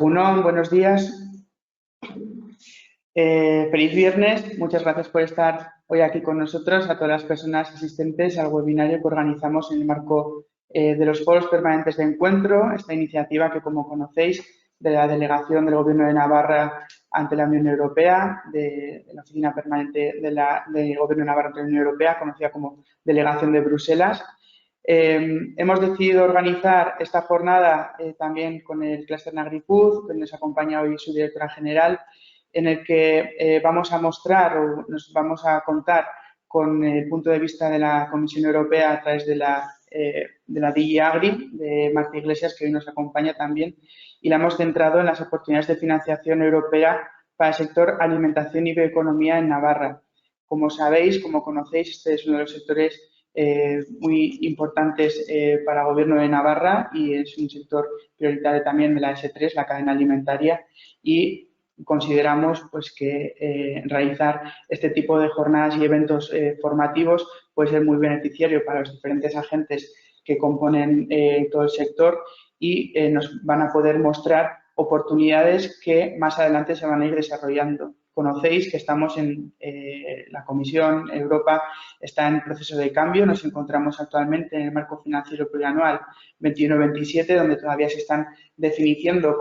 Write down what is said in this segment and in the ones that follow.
Unón, buenos días. Feliz viernes. Muchas gracias por estar hoy aquí con nosotros, a todas las personas asistentes al webinario que organizamos en el marco de los foros permanentes de encuentro. Esta iniciativa que, como conocéis, de la delegación del Gobierno de Navarra ante la Unión Europea, de la Oficina Permanente del Gobierno de Navarra ante la Unión Europea, conocida como Delegación de Bruselas. Hemos decidido organizar esta jornada también con el Cluster Agri-Food, que nos acompaña hoy su directora general, en el que vamos a mostrar o nos vamos a contar con el punto de vista de la Comisión Europea a través de la DG Agri, de Marta Iglesias, que hoy nos acompaña también, y la hemos centrado en las oportunidades de financiación europea para el sector alimentación y bioeconomía en Navarra. Como sabéis, como conocéis, este es uno de los sectores muy importantes para el Gobierno de Navarra y es un sector prioritario también de la S3, la cadena alimentaria, y consideramos pues, que realizar este tipo de jornadas y eventos formativos puede ser muy beneficiario para los diferentes agentes que componen todo el sector y nos van a poder mostrar oportunidades que más adelante se van a ir desarrollando. Conocéis que estamos en la Comisión Europa, está en proceso de cambio. Nos encontramos actualmente en el marco financiero plurianual 21-27, donde todavía se están definiendo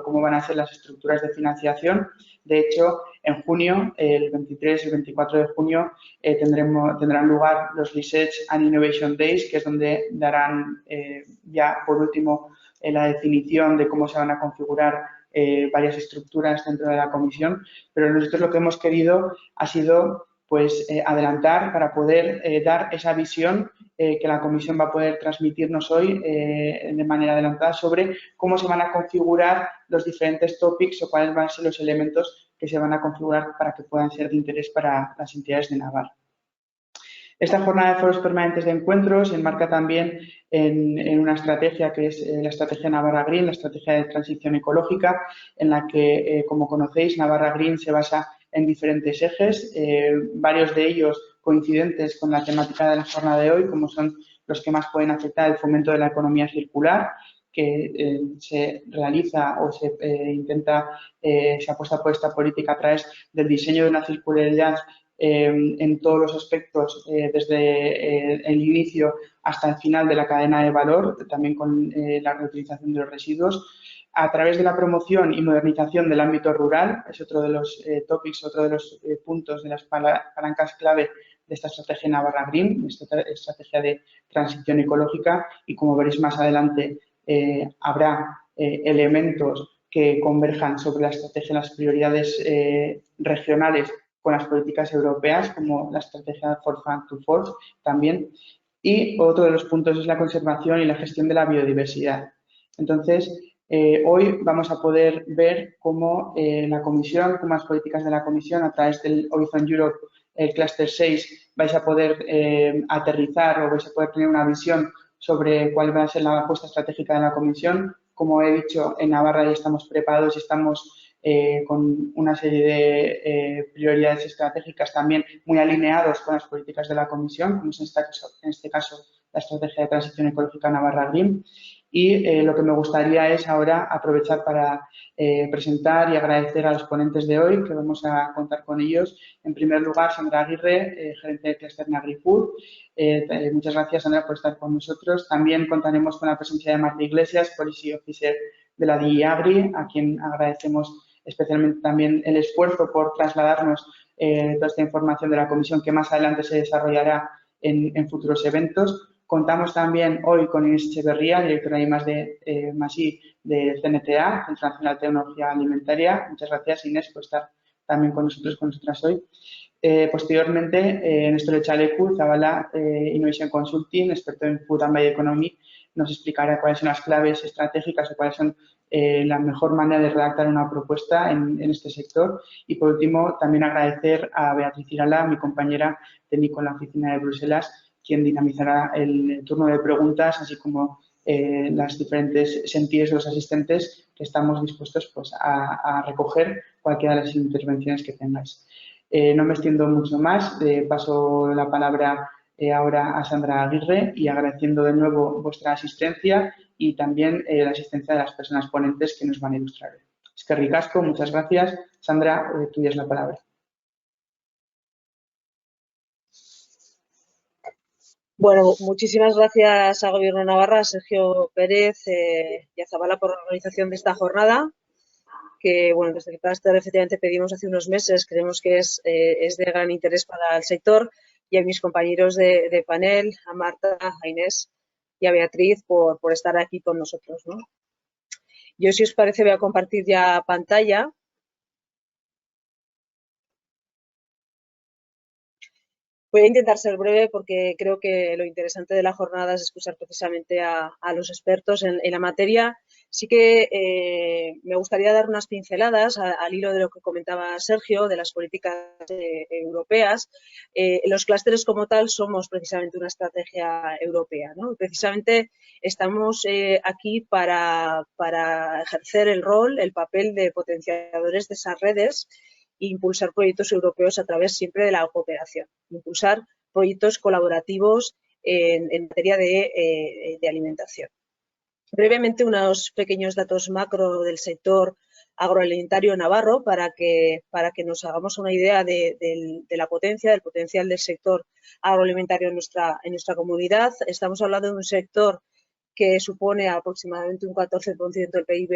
cómo van a ser las estructuras de financiación. De hecho, en junio, el 23 y el 24 de junio, tendrán lugar los Research and Innovation Days, que es donde darán ya, por último, la definición de cómo se van a configurar varias estructuras dentro de la comisión, pero nosotros lo que hemos querido ha sido pues adelantar para poder dar esa visión que la comisión va a poder transmitirnos hoy de manera adelantada sobre cómo se van a configurar los diferentes topics o cuáles van a ser los elementos que se van a configurar para que puedan ser de interés para las entidades de Navarra. Esta jornada de foros permanentes de encuentros se enmarca también en una estrategia que es la estrategia Navarra Green, la estrategia de transición ecológica, en la que, como conocéis, Navarra Green se basa en diferentes ejes, varios de ellos coincidentes con la temática de la jornada de hoy, como son los que más pueden afectar el fomento de la economía circular, que se realiza o se se apuesta por esta política a través del diseño de una circularidad en todos los aspectos, desde el inicio hasta el final de la cadena de valor, también con la reutilización de los residuos, a través de la promoción y modernización del ámbito rural, es otro de los topics, otro de los puntos de las palancas clave de esta estrategia Navarra Green, esta estrategia de transición ecológica, y como veréis más adelante habrá elementos que converjan sobre la estrategia, las prioridades regionales con las políticas europeas, como la estrategia For Farm to Fork también. Y otro de los puntos es la conservación y la gestión de la biodiversidad. Entonces, hoy vamos a poder ver cómo la Comisión, cómo las políticas de la Comisión a través del Horizon Europe, el Cluster 6, vais a poder aterrizar o vais a poder tener una visión sobre cuál va a ser la apuesta estratégica de la Comisión. Como he dicho, en Navarra ya estamos preparados y estamos con una serie de prioridades estratégicas también muy alineados con las políticas de la Comisión, como es en este caso la estrategia de transición ecológica Navarra Green. Y lo que me gustaría es ahora aprovechar para presentar y agradecer a los ponentes de hoy, que vamos a contar con ellos. En primer lugar, Sandra Aguirre, gerente de Cluster Agri-Food. Muchas gracias, Sandra, por estar con nosotros. También contaremos con la presencia de Marta Iglesias, Policy Officer de la DG Agri, a quien agradecemos especialmente también el esfuerzo por trasladarnos toda esta información de la comisión que más adelante se desarrollará en futuros eventos. Contamos también hoy con Inés Echeverría, directora de I+D+I de CNTA, Centro Nacional de Tecnología Alimentaria. Muchas gracias, Inés, por estar también con nosotras hoy. Posteriormente, Néstor Echalecu, Zabala Innovation Consulting, experto en Food and Bioeconomy, nos explicará cuáles son las claves estratégicas o cuáles son la mejor manera de redactar una propuesta en este sector. Y, por último, también agradecer a Beatriz Irala, mi compañera técnico en la oficina de Bruselas, quien dinamizará el turno de preguntas, así como las diferentes sentidos de los asistentes, que estamos dispuestos pues, a recoger cualquiera de las intervenciones que tengáis. No me extiendo mucho más, paso la palabra ahora a Sandra Aguirre y agradeciendo de nuevo vuestra asistencia y también la asistencia de las personas ponentes que nos van a ilustrar. Es que ricasco, muchas gracias. Sandra, tú tienes la palabra. Bueno, muchísimas gracias a Gobierno de Navarra, a Sergio Pérez y a Zabala por la organización de esta jornada, que bueno, desde el Cluster efectivamente pedimos hace unos meses, creemos que es de gran interés para el sector, y a mis compañeros de panel, a Marta, a Inés y a Beatriz por estar aquí con nosotros, ¿no? Yo, si os parece, voy a compartir ya pantalla. Voy a intentar ser breve porque creo que lo interesante de la jornada es escuchar precisamente a los expertos en la materia. Sí que me gustaría dar unas pinceladas al hilo de lo que comentaba Sergio, de las políticas europeas. Los clústeres como tal somos precisamente una estrategia europea, ¿no? Precisamente estamos aquí para ejercer el rol, el papel de potenciadores de esas redes e impulsar proyectos europeos a través siempre de la cooperación, impulsar proyectos colaborativos en materia de alimentación. Brevemente, unos pequeños datos macro del sector agroalimentario navarro para que nos hagamos una idea de la potencia, del potencial del sector agroalimentario en nuestra comunidad. Estamos hablando de un sector que supone aproximadamente un 14% del PIB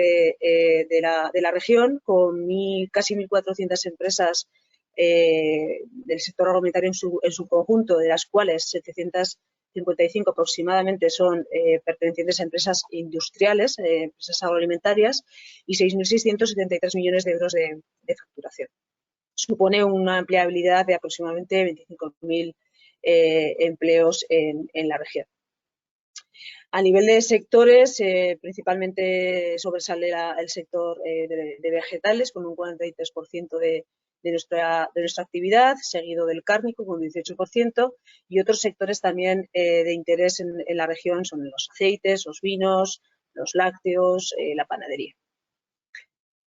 de la región, con casi 1.400 empresas del sector agroalimentario en su conjunto, de las cuales 755 aproximadamente son pertenecientes a empresas industriales, empresas agroalimentarias, y 6.673 millones de euros de facturación. Supone una empleabilidad de aproximadamente 25.000 empleos en la región. A nivel de sectores, principalmente sobresale el sector de vegetales, con un 43% de nuestra actividad, seguido del cárnico con un 18%, y otros sectores también de interés en la región son los aceites, los vinos, los lácteos, la panadería.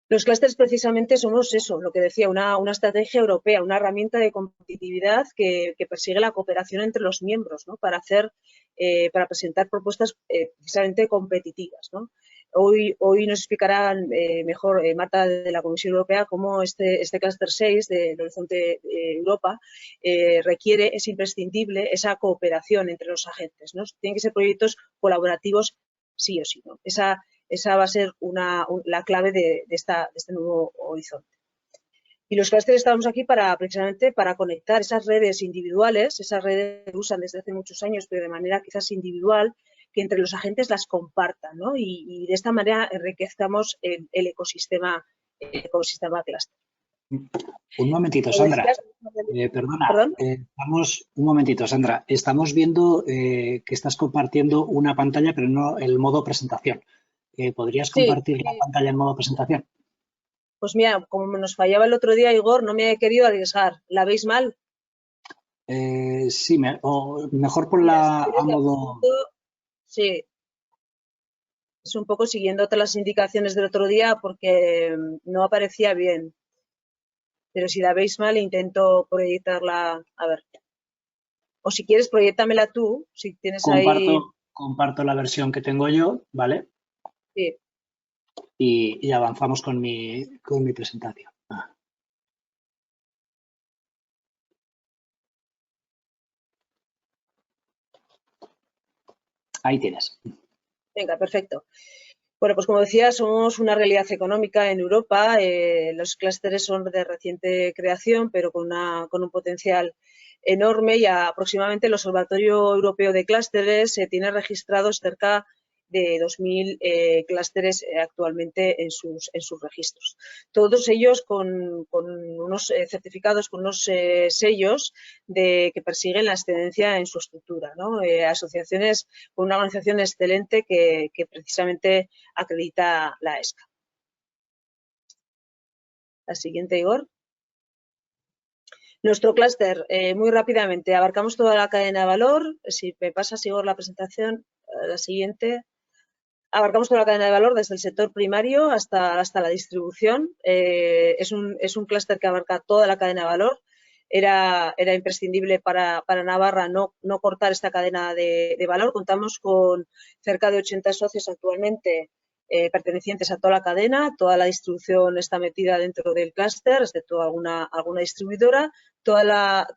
Los clústeres precisamente somos eso, lo que decía, una estrategia europea, una herramienta de competitividad que persigue la cooperación entre los miembros, ¿no? Para presentar propuestas precisamente competitivas, ¿no? Hoy nos explicará mejor Marta de la Comisión Europea cómo este clúster 6 del Horizonte Europa es imprescindible esa cooperación entre los agentes, ¿no? Tienen que ser proyectos colaborativos sí o sí, ¿no? Esa va a ser la clave de este nuevo horizonte. Y los clústeres estamos aquí precisamente para conectar esas redes individuales, esas redes que usan desde hace muchos años, pero de manera quizás individual, que entre los agentes las compartan, ¿no? Y de esta manera enriquezcamos el ecosistema clúster. Un momentito, Sandra. Perdona. Un momentito, Sandra. Estamos viendo que estás compartiendo una pantalla, pero no el modo presentación. ¿Podrías compartir la pantalla en modo presentación? Pues mira, como nos fallaba el otro día, Igor, no me he querido arriesgar. ¿La veis mal? Sí, mejor ponla a modo... Sí. Es un poco siguiendo todas las indicaciones del otro día porque no aparecía bien. Pero si la veis mal, intento proyectarla. A ver. O si quieres, proyéctamela tú, si tienes ahí... Comparto la versión que tengo yo, ¿vale? Sí. Y avanzamos con mi presentación. Ahí tienes. Venga, perfecto. Bueno, pues como decía, somos una realidad económica en Europa. Los clústeres son de reciente creación, pero con un potencial enorme, y aproximadamente el Observatorio Europeo de Clústeres tiene registrados cerca de 2.000 clústeres actualmente en sus registros. Todos ellos con unos certificados, con unos sellos que persiguen la excelencia en su estructura, ¿no? Asociaciones con una organización excelente que precisamente acredita la ESCA. La siguiente, Igor. Nuestro clúster, muy rápidamente, abarcamos toda la cadena de valor. Si me pasas, Igor, la presentación, la siguiente. Abarcamos toda la cadena de valor desde el sector primario hasta la distribución. Es un clúster que abarca toda la cadena de valor. era imprescindible para Navarra no cortar esta cadena de valor. Contamos con cerca de 80 socios actualmente pertenecientes a toda la cadena. Toda la distribución está metida dentro del clúster, excepto alguna distribuidora, todos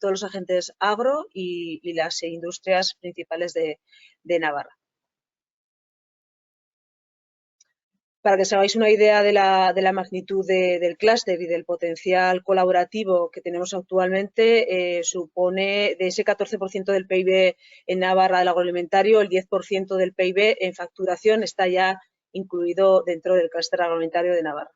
los agentes agro y las industrias principales de Navarra. Para que os hagáis una idea de la magnitud del clúster y del potencial colaborativo que tenemos actualmente, supone de ese 14% del PIB en Navarra del agroalimentario, el 10% del PIB en facturación está ya incluido dentro del clúster agroalimentario de Navarra.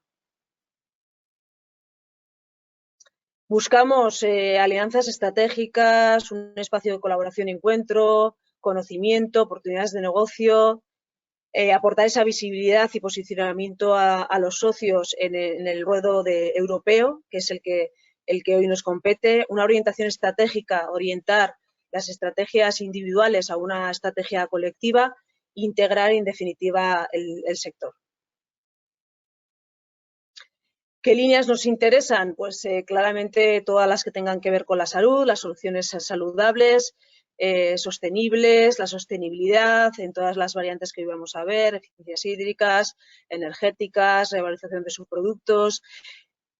Buscamos alianzas estratégicas, un espacio de colaboración y encuentro, conocimiento, oportunidades de negocio, aportar esa visibilidad y posicionamiento a los socios en el ruedo europeo, que es el que hoy nos compete, una orientación estratégica, orientar las estrategias individuales a una estrategia colectiva, integrar en definitiva el sector. ¿Qué líneas nos interesan? Pues claramente todas las que tengan que ver con la salud, las soluciones saludables, sostenibles, la sostenibilidad en todas las variantes que hoy vamos a ver, eficiencias hídricas, energéticas, revalorización de subproductos.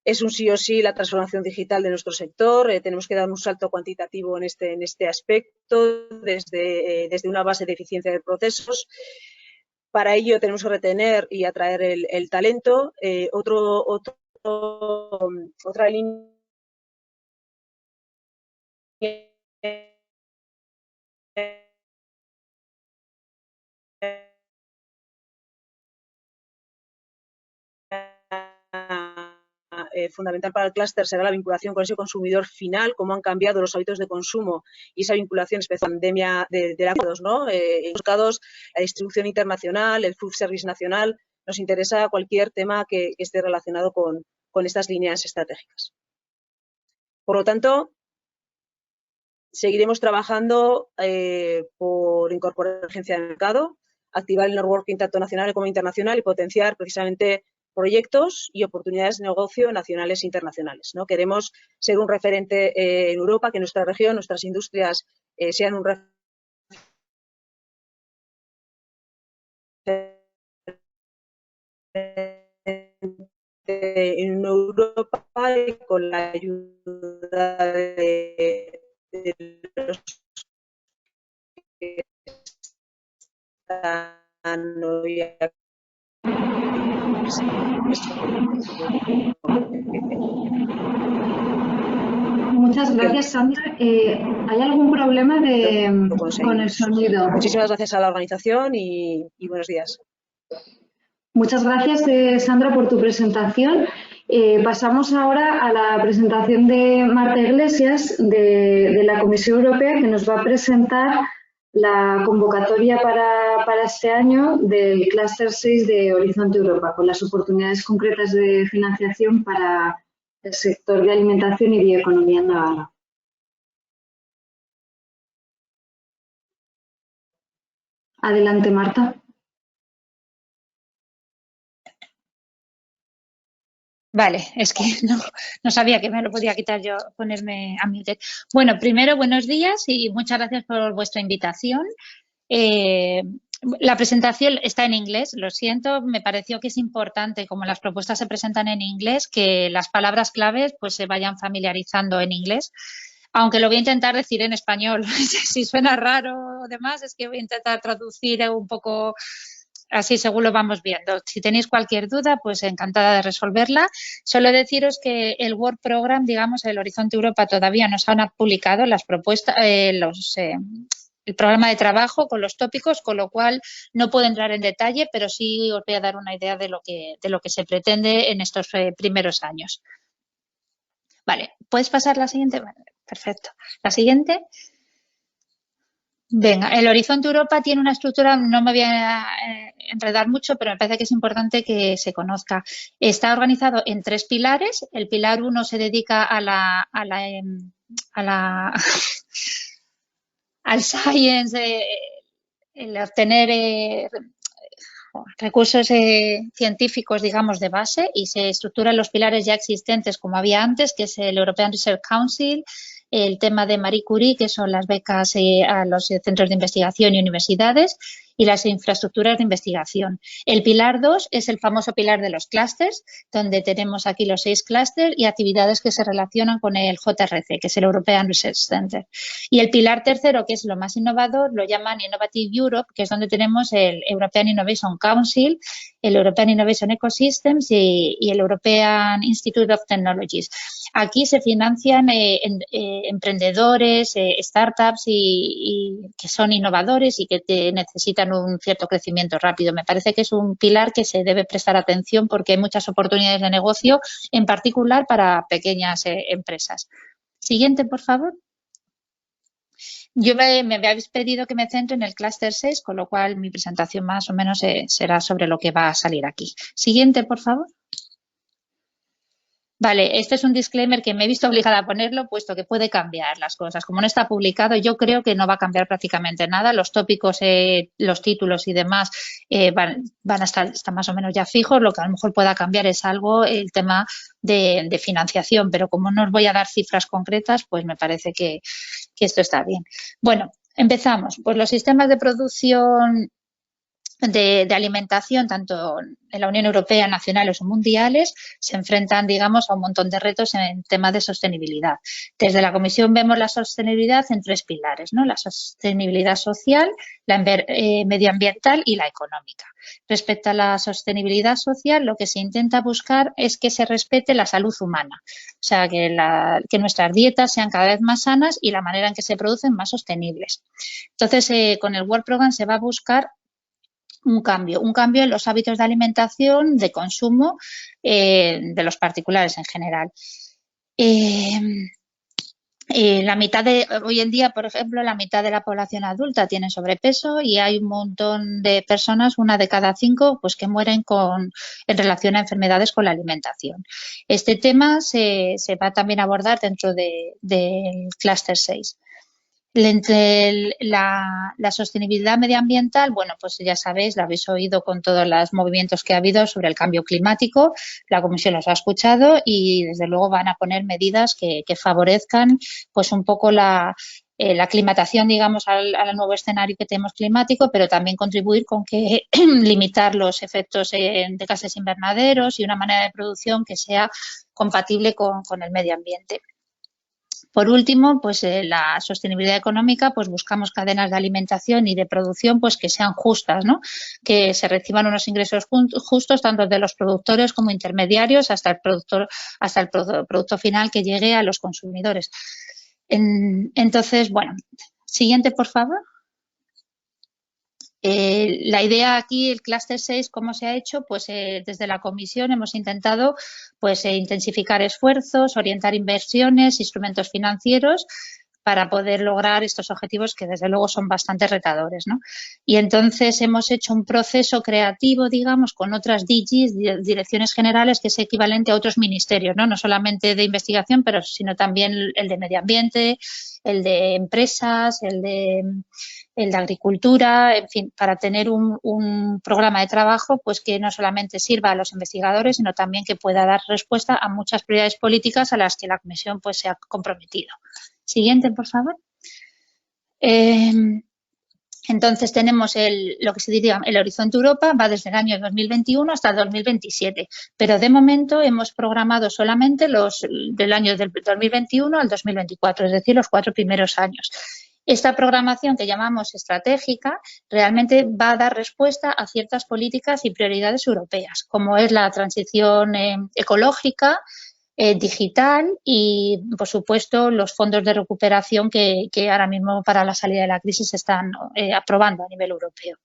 Es un sí o sí la transformación digital de nuestro sector. Tenemos que dar un salto cuantitativo en este aspecto desde una base de eficiencia de procesos. Para ello tenemos que retener y atraer el talento. Otra línea fundamental para el clúster será la vinculación con ese consumidor final, cómo han cambiado los hábitos de consumo y esa vinculación especial pandemia de acuerdos, ¿no? Buscados la distribución internacional, el food service nacional, nos interesa cualquier tema que esté relacionado con estas líneas estratégicas. Por lo tanto, seguiremos trabajando por incorporar agencia de mercado, activar el networking tanto nacional como internacional y potenciar precisamente proyectos y oportunidades de negocio nacionales e internacionales, ¿no? Queremos ser un referente en Europa, que nuestra región, nuestras industrias sean un referente en Europa y con la ayuda de los que están hoy aquí. Muchas gracias, Sandra. ¿Hay algún problema con el sonido? Muchísimas gracias a la organización y buenos días. Muchas gracias, Sandra, por tu presentación. Pasamos ahora a la presentación de Marta Iglesias, de la Comisión Europea, que nos va a presentar la convocatoria para este año del Clúster 6 de Horizonte Europa, con las oportunidades concretas de financiación para el sector de alimentación y bioeconomía en Navarra. Adelante, Marta. Vale, es que no sabía que me lo podía quitar yo, ponerme a mute. Bueno, primero, buenos días y muchas gracias por vuestra invitación. La presentación está en inglés, lo siento, me pareció que es importante, como las propuestas se presentan en inglés, que las palabras claves pues se vayan familiarizando en inglés, aunque lo voy a intentar decir en español. Si suena raro o demás, es que voy a intentar traducir un poco así según lo vamos viendo. Si tenéis cualquier duda, pues encantada de resolverla. Solo deciros que el Work Program, digamos, el Horizonte Europa todavía no se han publicado las propuestas, el programa de trabajo con los tópicos, con lo cual no puedo entrar en detalle, pero sí os voy a dar una idea de lo que se pretende en estos primeros años. Vale, ¿puedes pasar la siguiente? Vale, perfecto. La siguiente. Venga, el Horizonte Europa tiene una estructura, no me voy a enredar mucho, pero me parece que es importante que se conozca. Está organizado en 3 pilares. El pilar 1 se dedica al science, el obtener recursos científicos, digamos, de base y se estructuran los pilares ya existentes como había antes, que es el European Research Council, el tema de Marie Curie, que son las becas a los centros de investigación y universidades, y las infraestructuras de investigación. El pilar 2 es el famoso pilar de los clústeres, donde tenemos aquí los 6 clústeres y actividades que se relacionan con el JRC, que es el European Research Center. Y el pilar tercero, que es lo más innovador, lo llaman Innovative Europe, que es donde tenemos el European Innovation Council, el European Innovation Ecosystems y el European Institute of Technologies. Aquí se financian emprendedores, startups y que son innovadores y que necesitan un cierto crecimiento rápido. Me parece que es un pilar que se debe prestar atención porque hay muchas oportunidades de negocio, en particular para pequeñas empresas. Siguiente, por favor. Yo me habéis pedido que me centre en el clúster 6, con lo cual mi presentación más o menos será sobre lo que va a salir aquí. Siguiente, por favor. Vale, este es un disclaimer que me he visto obligada a ponerlo, puesto que puede cambiar las cosas. Como no está publicado, yo creo que no va a cambiar prácticamente nada. Los tópicos, los títulos y demás van a estar más o menos ya fijos. Lo que a lo mejor pueda cambiar es algo el tema de financiación, pero como no os voy a dar cifras concretas, pues me parece que esto está bien. Bueno, empezamos. Pues los sistemas de producción de alimentación, tanto en la Unión Europea, nacionales o mundiales, se enfrentan, digamos, a un montón de retos en temas de sostenibilidad. Desde la Comisión vemos la sostenibilidad en 3 pilares, ¿no? La sostenibilidad social, la medioambiental y la económica. Respecto a la sostenibilidad social, lo que se intenta buscar es que se respete la salud humana, o sea, que nuestras dietas sean cada vez más sanas y la manera en que se producen más sostenibles. Entonces, con el World Programme se va a buscar un cambio en los hábitos de alimentación, de consumo de los particulares en general. Hoy en día, por ejemplo, la mitad de la población adulta tiene sobrepeso y hay un montón de personas, 1 de cada 5, pues que mueren en relación a enfermedades con la alimentación. Este tema se va también a abordar dentro del clúster 6. Entre la sostenibilidad medioambiental, bueno, pues ya sabéis, lo habéis oído con todos los movimientos que ha habido sobre el cambio climático. La Comisión los ha escuchado y, desde luego, van a poner medidas que favorezcan pues un poco la aclimatación, digamos, al nuevo escenario que tenemos climático, pero también contribuir con que limitar los efectos de gases invernaderos y una manera de producción que sea compatible con el medio ambiente. Por último, pues la sostenibilidad económica, pues buscamos cadenas de alimentación y de producción pues que sean justas, ¿no? Que se reciban unos ingresos justos tanto de los productores como intermediarios hasta el producto final que llegue a los consumidores. Entonces, bueno, siguiente, por favor. La idea aquí, el clúster 6, ¿cómo se ha hecho? Pues desde la Comisión hemos intentado pues intensificar esfuerzos, orientar inversiones, instrumentos financieros para poder lograr estos objetivos que, desde luego, son bastante retadores, ¿no? Y entonces hemos hecho un proceso creativo, digamos, con otras DGs, direcciones generales, que es equivalente a otros ministerios, ¿no? No solamente de investigación, sino también el de medio ambiente, el de empresas, el de agricultura, en fin, para tener un programa de trabajo pues que no solamente sirva a los investigadores, sino también que pueda dar respuesta a muchas prioridades políticas a las que la Comisión pues se ha comprometido. Siguiente, por favor. Entonces tenemos lo que se diría el Horizonte Europa, va desde el año 2021 hasta el 2027, pero de momento hemos programado solamente del año del 2021 al 2024, es decir, los 4 primeros años. Esta programación, que llamamos estratégica, realmente va a dar respuesta a ciertas políticas y prioridades europeas, como es la transición ecológica, digital y, por supuesto, los fondos de recuperación que ahora mismo para la salida de la crisis se están aprobando a nivel europeo.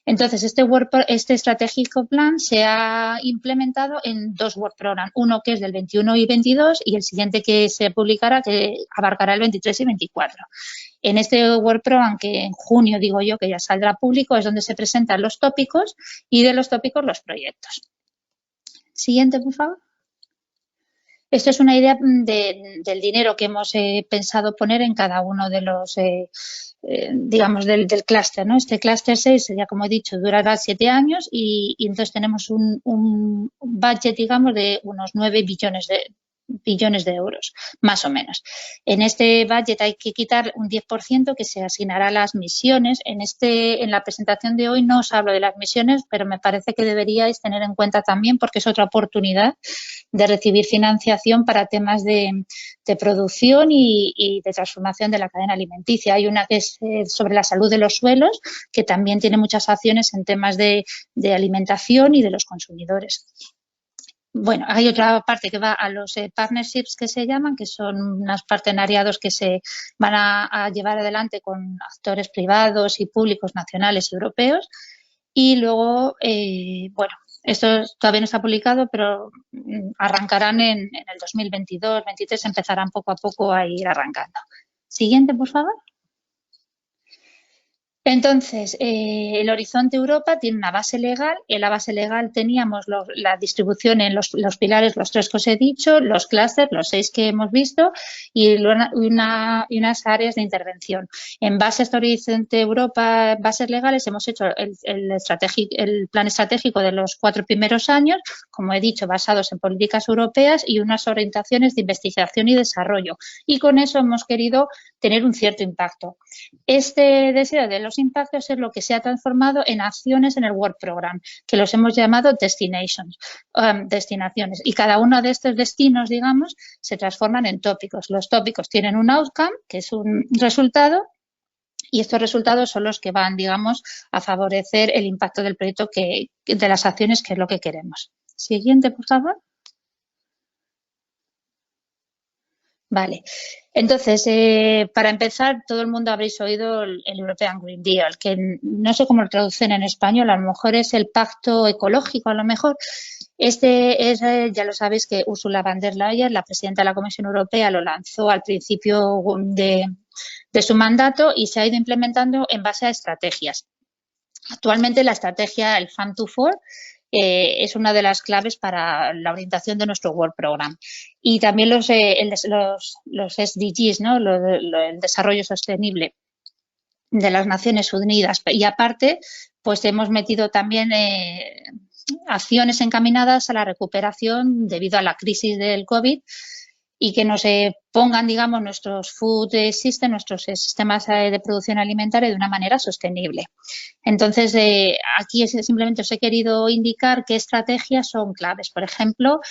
Entonces, este estratégico plan se ha implementado en 2 Work Programs, uno que es del 21 y 22 y el siguiente que se publicará, que abarcará el 23 y 24. En este Work Program, que en junio, digo yo, que ya saldrá público, es donde se presentan los tópicos y de los tópicos los proyectos. Siguiente, por favor. Esto es una idea del dinero que hemos pensado poner en cada uno de los, digamos, del clúster, ¿no? Este clúster 6, ya como he dicho, durará 7 años y entonces tenemos un budget, digamos, de unos 9 billones de euros, más o menos. En este budget hay que quitar un 10% que se asignará a las misiones. En la presentación de hoy no os hablo de las misiones, pero me parece que deberíais tener en cuenta también porque es otra oportunidad de recibir financiación para temas de producción y de transformación de la cadena alimenticia. Hay una que es sobre la salud de los suelos, que también tiene muchas acciones en temas de alimentación y de los consumidores. Bueno, hay otra parte que va a los partnerships que se llaman, que son unos partenariados que se van a llevar adelante con actores privados y públicos nacionales y europeos. Y luego, bueno, esto todavía no está publicado, pero arrancarán en el 2022-2023, empezarán poco a poco a ir arrancando. Siguiente, por favor. Entonces, el Horizonte Europa tiene una base legal. En la base legal teníamos la distribución en los pilares, los 3 que os he dicho, los clústeres, los 6 que hemos visto y unas áreas de intervención. En base a este Horizonte Europa, bases legales, hemos hecho el plan estratégico de los 4 primeros años, como he dicho, basados en políticas europeas y unas orientaciones de investigación y desarrollo. Y con eso hemos querido tener un cierto impacto. Este deseo de los impactos es lo que se ha transformado en acciones en el Work Program, que los hemos llamado destinaciones. Y cada uno de estos destinos, digamos, se transforman en tópicos. Los tópicos tienen un outcome, que es un resultado, y estos resultados son los que van, digamos, a favorecer el impacto del proyecto de las acciones, que es lo que queremos. Siguiente, por favor. Vale. Entonces, para empezar, todo el mundo habréis oído el European Green Deal, que no sé cómo lo traducen en español, a lo mejor es el pacto ecológico, a lo mejor. Este es, ya lo sabéis, que Ursula von der Leyen, la presidenta de la Comisión Europea, lo lanzó al principio de su mandato y se ha ido implementando en base a estrategias. Actualmente la estrategia, el Farm to Fork, es una de las claves para la orientación de nuestro Work Program. Y también los SDGs, ¿no? El desarrollo sostenible de las Naciones Unidas. Y aparte, pues hemos metido también acciones encaminadas a la recuperación debido a la crisis del COVID y que nos pongan, digamos, nuestros food systems, nuestros sistemas de producción alimentaria de una manera sostenible. Entonces, aquí simplemente os he querido indicar qué estrategias son claves. Por ejemplo,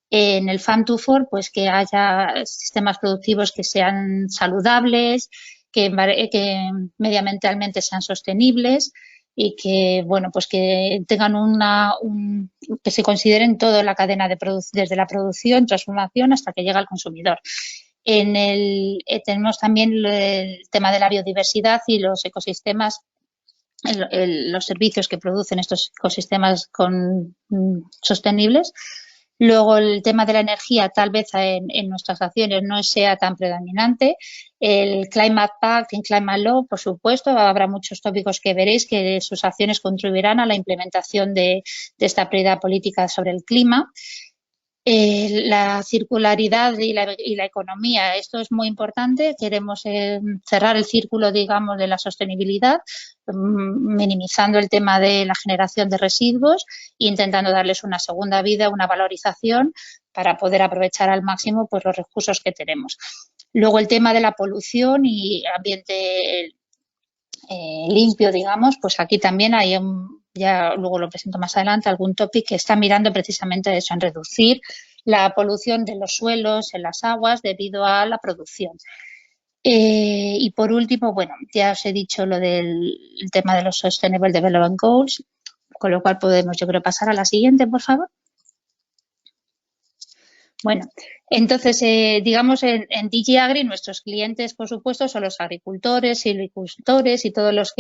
en el Farm to Fork, pues que haya sistemas productivos que sean saludables, que medioambientalmente sean sostenibles y que, bueno, pues que tengan que se consideren toda la cadena desde la producción, transformación hasta que llega al consumidor. Tenemos también el tema de la biodiversidad y los ecosistemas, los servicios que producen estos ecosistemas sostenibles. Luego, el tema de la energía tal vez en nuestras acciones no sea tan predominante. El Climate Pact y Climate Law, por supuesto, habrá muchos tópicos que veréis que sus acciones contribuirán a la implementación de esta prioridad política sobre el clima. La circularidad y la economía, esto es muy importante. Queremos cerrar el círculo, digamos, de la sostenibilidad, minimizando el tema de la generación de residuos e intentando darles una segunda vida, una valorización para poder aprovechar al máximo pues, los recursos que tenemos. Luego el tema de la polución y ambiente limpio, digamos, pues aquí también hay ya luego lo presento más adelante, algún tópico que está mirando precisamente eso, en reducir la polución de los suelos, en las aguas, debido a la producción. Y por último, bueno, ya os he dicho lo del tema de los Sustainable Development Goals, con lo cual podemos, yo creo, pasar a la siguiente, por favor. Bueno, entonces, digamos, en DG Agri nuestros clientes, por supuesto, son los agricultores, silvicultores y todos los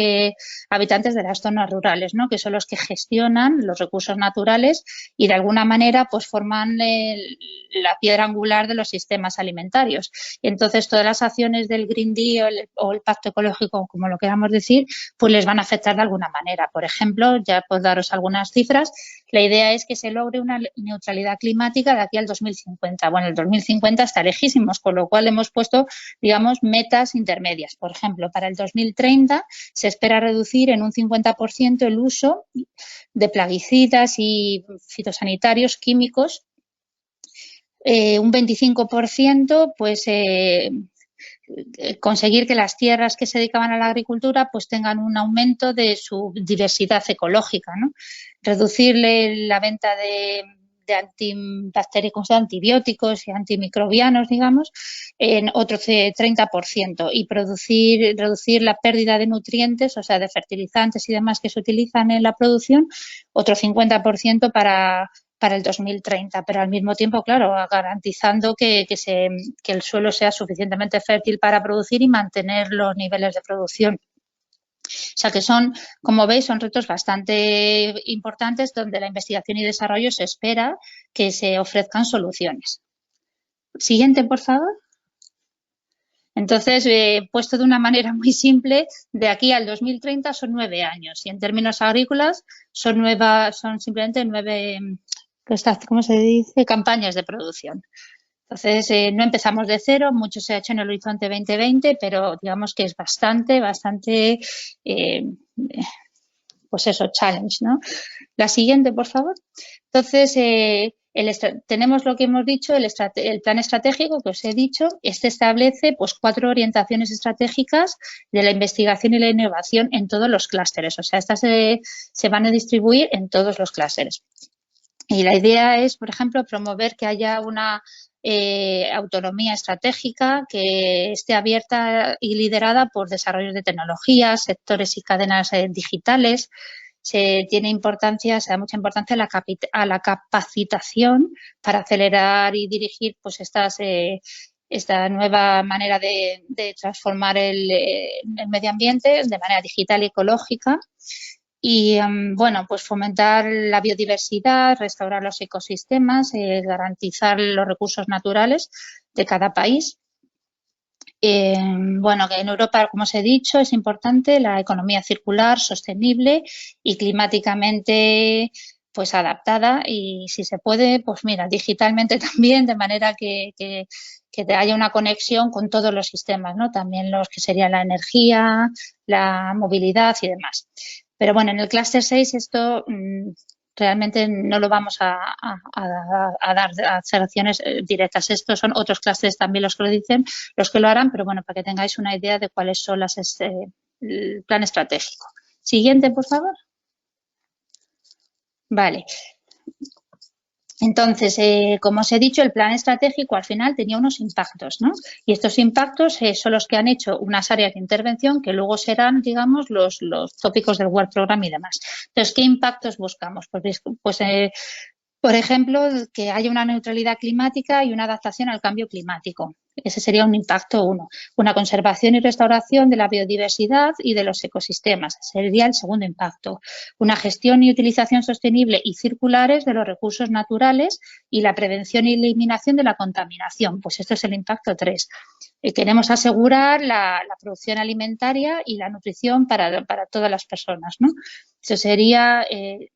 habitantes de las zonas rurales, ¿no? Que son los que gestionan los recursos naturales y, de alguna manera, pues forman la piedra angular de los sistemas alimentarios. Y entonces, todas las acciones del Green Deal o el Pacto Ecológico, como lo queramos decir, pues les van a afectar de alguna manera. Por ejemplo, ya puedo daros algunas cifras. La idea es que se logre una neutralidad climática de aquí al 2050. Bueno, el 2050 está lejísimos, con lo cual hemos puesto, digamos, metas intermedias. Por ejemplo, para el 2030 se espera reducir en un 50% el uso de plaguicidas y fitosanitarios químicos, un 25%, pues conseguir que las tierras que se dedicaban a la agricultura pues tengan un aumento de su diversidad ecológica, ¿no? Reducirle la venta de antibacterianos, antibióticos y antimicrobianos, digamos, en otro 30% y reducir la pérdida de nutrientes, o sea, de fertilizantes y demás que se utilizan en la producción, otro 50% para el 2030, pero al mismo tiempo, claro, garantizando que el suelo sea suficientemente fértil para producir y mantener los niveles de producción. O sea que son, como veis, son retos bastante importantes donde la investigación y desarrollo se espera que se ofrezcan soluciones. Siguiente, por favor. Entonces, puesto de una manera muy simple, de aquí al 2030 son 9 años y en términos agrícolas son simplemente 9, ¿cómo se dice?, campañas de producción. Entonces, no empezamos de cero, mucho se ha hecho en el Horizonte 2020, pero digamos que es bastante, pues eso, challenge, ¿no? La siguiente, por favor. Entonces, tenemos lo que hemos dicho, el plan estratégico que os he dicho. Este establece pues 4 orientaciones estratégicas de la investigación y la innovación en todos los clústeres. O sea, estas se van a distribuir en todos los clústeres. Y la idea es, por ejemplo, promover que haya una autonomía estratégica que esté abierta y liderada por desarrollos de tecnologías, sectores y cadenas digitales. Se da mucha importancia a la capacitación para acelerar y dirigir pues esta nueva manera de transformar el medio ambiente de manera digital y ecológica. Y, bueno, pues fomentar la biodiversidad, restaurar los ecosistemas, garantizar los recursos naturales de cada país. Bueno, que en Europa, como os he dicho, es importante la economía circular, sostenible y climáticamente pues adaptada y si se puede, pues mira, digitalmente también, de manera que haya una conexión con todos los sistemas, ¿no? También los que serían la energía, la movilidad y demás. Pero bueno, en el clúster 6 esto realmente no lo vamos a dar acciones directas. Estos son otros clústeres también los que lo dicen, los que lo harán, pero bueno, para que tengáis una idea de cuáles son el plan estratégico. Siguiente, por favor. Vale. Entonces, como os he dicho, el plan estratégico al final tenía unos impactos, ¿no? Y estos impactos son los que han hecho unas áreas de intervención que luego serán, digamos, los tópicos del Work Program y demás. Entonces, ¿qué impactos buscamos? Pues por ejemplo, que haya una neutralidad climática y una adaptación al cambio climático. Ese sería un impacto 1. Una conservación y restauración de la biodiversidad y de los ecosistemas. Sería el segundo impacto. Una gestión y utilización sostenible y circulares de los recursos naturales y la prevención y eliminación de la contaminación. Pues esto es el impacto 3. Queremos asegurar la producción alimentaria y la nutrición para todas las personas, ¿no? Eso sería el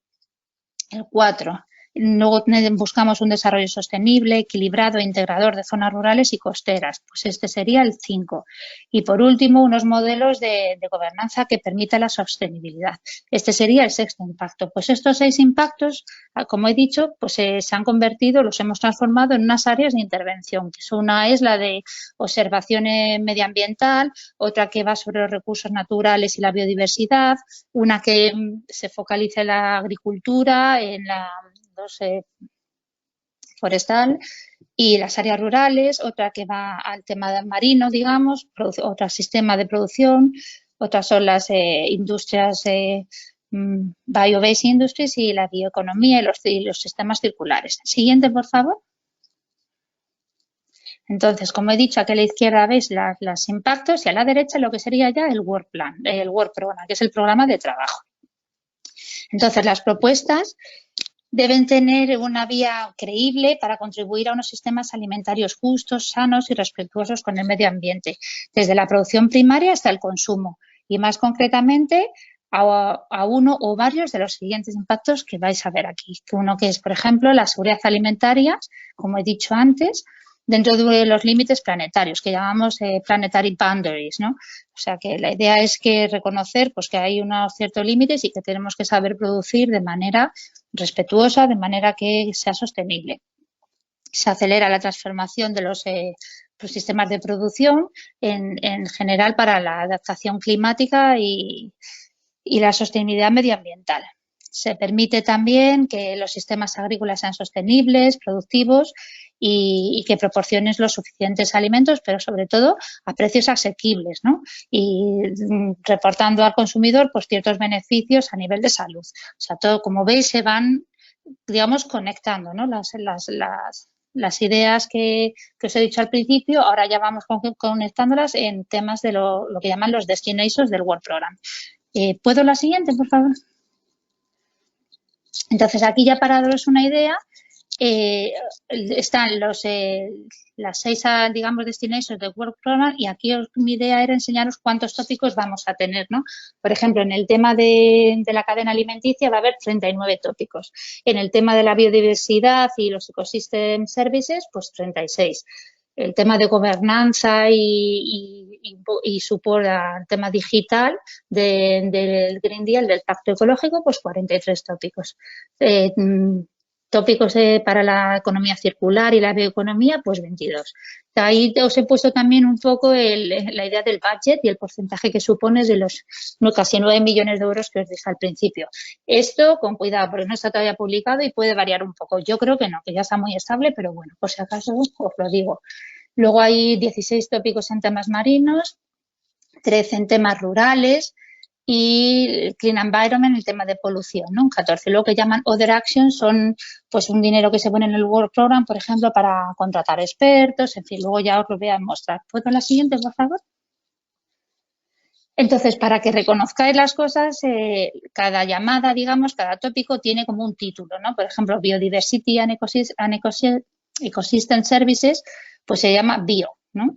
4. Luego buscamos un desarrollo sostenible, equilibrado e integrador de zonas rurales y costeras. Pues este sería el 5. Y por último, unos modelos de gobernanza que permita la sostenibilidad. Este sería el 6º impacto. Pues estos 6 impactos, como he dicho, pues se han convertido, los hemos transformado en unas áreas de intervención. Una es la de observación medioambiental, otra que va sobre los recursos naturales y la biodiversidad, una que se focaliza en la agricultura, en la forestal y las áreas rurales, otra que va al tema marino, digamos, otro sistema de producción, otras son las industrias bio-based industries y la bioeconomía y los sistemas circulares. Siguiente, por favor. Entonces, como he dicho, aquí a la izquierda veis los impactos y a la derecha lo que sería ya el Work Plan, el Work Program, que es el programa de trabajo. Entonces, las propuestas deben tener una vía creíble para contribuir a unos sistemas alimentarios justos, sanos y respetuosos con el medio ambiente, desde la producción primaria hasta el consumo y más concretamente a uno o varios de los siguientes impactos que vais a ver aquí. Uno que es, por ejemplo, la seguridad alimentaria, como he dicho antes, dentro de los límites planetarios, que llamamos planetary boundaries, ¿no? O sea, que la idea es que reconocer pues, que hay unos ciertos límites y que tenemos que saber producir de manera respetuosa, de manera que sea sostenible. Se acelera la transformación de los sistemas de producción en general para la adaptación climática y la sostenibilidad medioambiental. Se permite también que los sistemas agrícolas sean sostenibles, productivos y que proporcionen los suficientes alimentos, pero sobre todo a precios asequibles, ¿no? Y reportando al consumidor pues, ciertos beneficios a nivel de salud. O sea, todo, como veis, se van, digamos, conectando, ¿no? Las ideas que os he dicho al principio, ahora ya vamos conectándolas en temas de lo que llaman los destinations del World Programme. ¿Puedo la siguiente, por favor? Entonces, aquí ya para daros una idea, están las 6, digamos, destinations del World Programme y aquí mi idea era enseñaros cuántos tópicos vamos a tener, ¿no? Por ejemplo, en el tema de la cadena alimenticia va a haber 39 tópicos. En el tema de la biodiversidad y los ecosystem services, pues 36. El tema de gobernanza y support al tema digital del Green Deal, del Pacto Ecológico, pues 43 tópicos. Tópicos para la economía circular y la bioeconomía, pues 22. Ahí os he puesto también un poco la idea del budget y el porcentaje que supone de los casi 9 millones de euros que os dije al principio. Esto con cuidado, porque no está todavía publicado y puede variar un poco. Yo creo que no, que ya está muy estable, pero bueno, por si acaso os lo digo. Luego hay 16 tópicos en temas marinos, 13 en temas rurales, y Clean Environment, el tema de polución, ¿no? 14. Lo que llaman Other Actions son pues un dinero que se pone en el World Programme, por ejemplo, para contratar expertos, en fin, luego ya os lo voy a mostrar. ¿Puedo la siguiente, por favor? Entonces, para que reconozcáis las cosas, cada llamada, digamos, cada tópico tiene como un título, ¿no? Por ejemplo, Biodiversity and Ecosystem Services, pues se llama Bio, ¿no?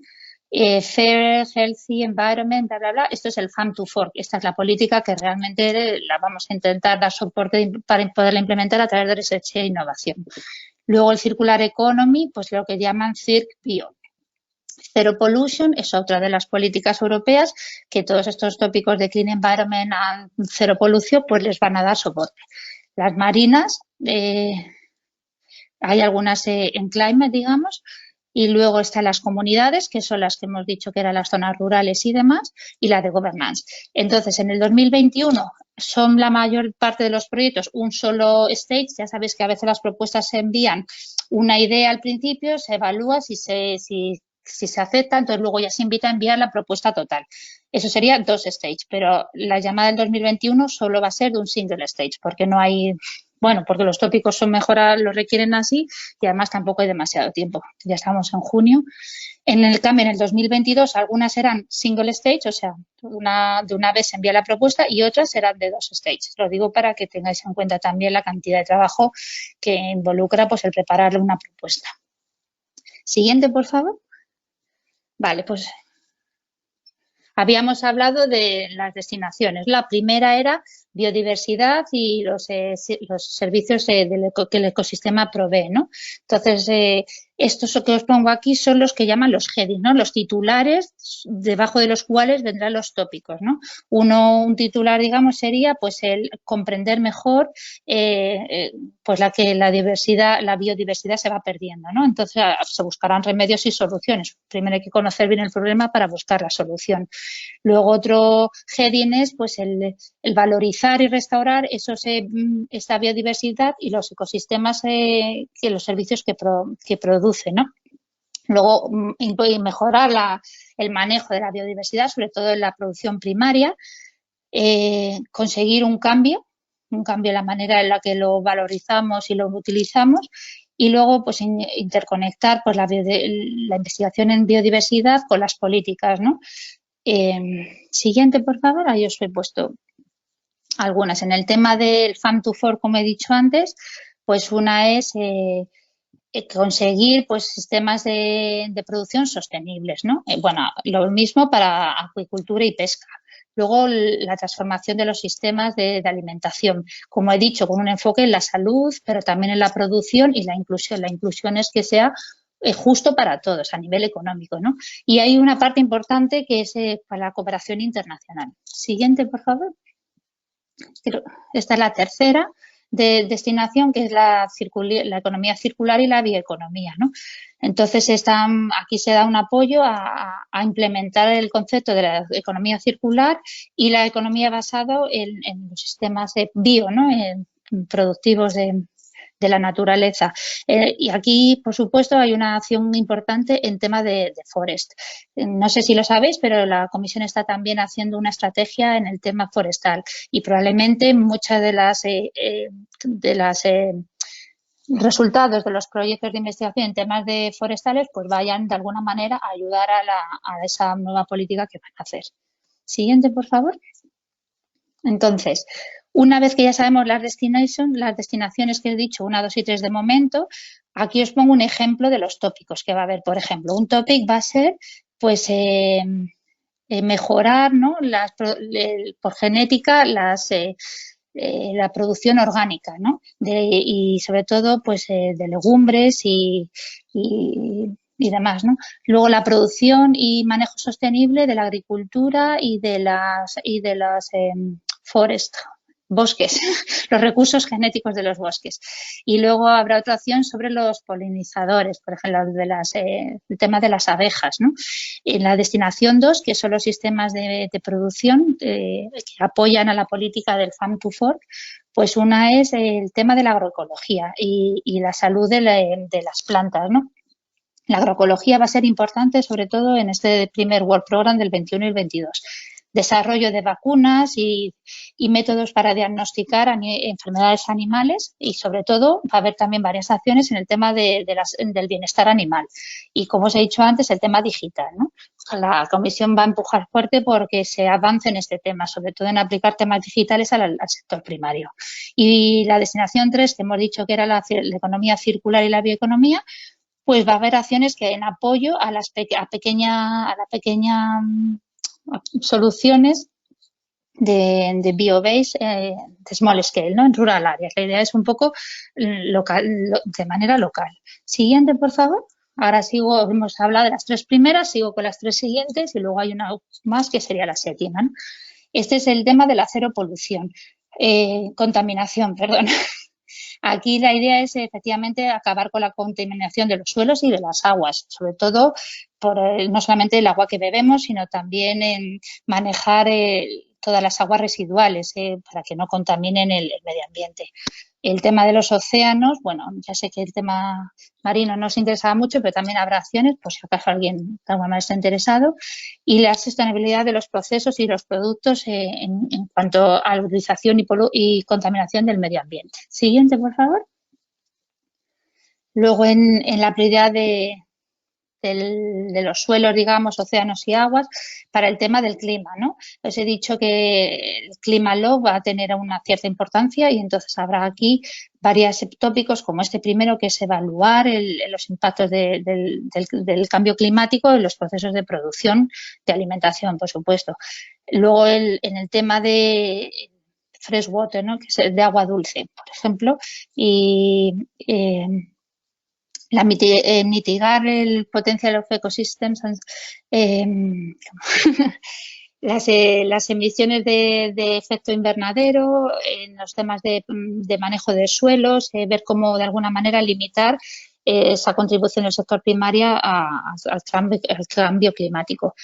Fair, Healthy, Environment, bla, bla, bla. Esto es el Farm to Fork. Esta es la política que realmente la vamos a intentar dar soporte para poderla implementar a través de research e innovación. Luego el Circular Economy, pues lo que llaman CIRC Bio. Zero Pollution es otra de las políticas europeas que todos estos tópicos de Clean Environment and Zero Pollution pues les van a dar soporte. Las marinas, hay algunas en Climate, digamos, y luego están las comunidades, que son las que hemos dicho que eran las zonas rurales y demás, y la de governance. Entonces, en el 2021 son la mayor parte de los proyectos un solo stage. Ya sabéis que a veces las propuestas se envían una idea al principio, se evalúa si se acepta, entonces luego ya se invita a enviar la propuesta total. Eso sería 2 stages, pero la llamada del 2021 solo va a ser de un single stage, porque no hay... Bueno, porque los tópicos son mejor, lo requieren así y además tampoco hay demasiado tiempo. Ya estamos en junio. En el cambio, en el 2022, algunas eran single stage, o sea, de una vez se envía la propuesta y otras eran de 2 stages. Lo digo para que tengáis en cuenta también la cantidad de trabajo que involucra pues, el preparar una propuesta. Siguiente, por favor. Vale, pues habíamos hablado de las destinaciones. La primera era biodiversidad y los servicios que el ecosistema provee, ¿no? Entonces, estos que os pongo aquí son los que llaman los headings, ¿no? Los titulares debajo de los cuales vendrán los tópicos, ¿no? Un titular, digamos, sería pues el comprender mejor pues la biodiversidad se va perdiendo, ¿no? Entonces, se buscarán remedios y soluciones. Primero hay que conocer bien el problema para buscar la solución. Luego otro heading es pues el valorizar y restaurar esta biodiversidad y los ecosistemas, los servicios que produce, ¿no? Luego, mejorar el manejo de la biodiversidad, sobre todo en la producción primaria, conseguir un cambio en la manera en la que lo valorizamos y lo utilizamos y luego pues interconectar pues, la investigación en biodiversidad con las políticas, ¿no? Siguiente, por favor. Ahí os he puesto algunas. En el tema del Farm to Fork, como he dicho antes, pues una es conseguir pues sistemas de producción sostenibles, ¿no? Bueno, lo mismo para acuicultura y pesca. Luego, la transformación de los sistemas de alimentación, como he dicho, con un enfoque en la salud, pero también en la producción y la inclusión. La inclusión es que sea justo para todos a nivel económico, ¿no? Y hay una parte importante que es para la cooperación internacional. Siguiente, por favor. Esta es la tercera de destinación, que es la economía circular y la bioeconomía, ¿no? Entonces, aquí se da un apoyo a implementar el concepto de la economía circular y la economía basada en los sistemas bio, ¿no? Productivos de la naturaleza. Y aquí, por supuesto, hay una acción importante en tema de forest. No sé si lo sabéis, pero la Comisión está también haciendo una estrategia en el tema forestal y probablemente muchas de las resultados de los proyectos de investigación en temas de forestales pues vayan de alguna manera a ayudar a esa nueva política que van a hacer. Siguiente, por favor. Entonces, una vez que ya sabemos las destinaciones que he dicho, 1, 2 y 3 de momento, aquí os pongo un ejemplo de los tópicos que va a haber. Por ejemplo, un tópico va a ser pues mejorar, ¿no? Por genética la producción orgánica, ¿no? Y sobre todo pues de legumbres y demás, ¿no? Luego la producción y manejo sostenible de la agricultura y de las bosques, los recursos genéticos de los bosques. Y luego habrá otra acción sobre los polinizadores, por ejemplo, el tema de las abejas, ¿no? En la destinación 2, que son los sistemas de producción que apoyan a la política del Farm to Fork, pues una es el tema de la agroecología y la salud de las plantas, ¿no? La agroecología va a ser importante, sobre todo en este primer World Program del 21 y el 22. Desarrollo de vacunas y métodos para diagnosticar enfermedades animales y, sobre todo, va a haber también varias acciones en el tema del bienestar animal. Y, como os he dicho antes, el tema digital, ¿no? La Comisión va a empujar fuerte porque se avance en este tema, sobre todo en aplicar temas digitales al sector primario. Y la destinación 3, que hemos dicho que era la economía circular y la bioeconomía, pues va a haber acciones que en apoyo a las pequeñas soluciones de biobase de small scale, ¿no? En rural areas. La idea es un poco de manera local. Siguiente, por favor. Ahora hemos hablado de las 3 primeras, sigo con las 3 siguientes y luego hay una más que sería la 7ª, ¿no? Este es el tema de la cero polución, contaminación, perdón. Aquí la idea es efectivamente acabar con la contaminación de los suelos y de las aguas, sobre todo por no solamente el agua que bebemos, sino también en manejar todas las aguas residuales para que no contaminen el medio ambiente. El tema de los océanos, bueno, ya sé que el tema marino no os interesaba mucho, pero también habrá acciones, por si acaso alguien de alguna manera está interesado. Y la sostenibilidad de los procesos y los productos en cuanto a la utilización y contaminación del medio ambiente. Siguiente, por favor. Luego, en la prioridad de los suelos, digamos, océanos y aguas, para el tema del clima, ¿no? Os he dicho que el clima law va a tener una cierta importancia y entonces habrá aquí varios tópicos como este primero, que es evaluar los impactos del cambio climático en los procesos de producción de alimentación, por supuesto. Luego, en el tema de freshwater, ¿no? Que es de agua dulce, por ejemplo, y mitigar el potencial of ecosystems, las emisiones de efecto invernadero, en los temas de manejo de suelos, ver cómo de alguna manera limitar esa contribución del sector primario al cambio climático.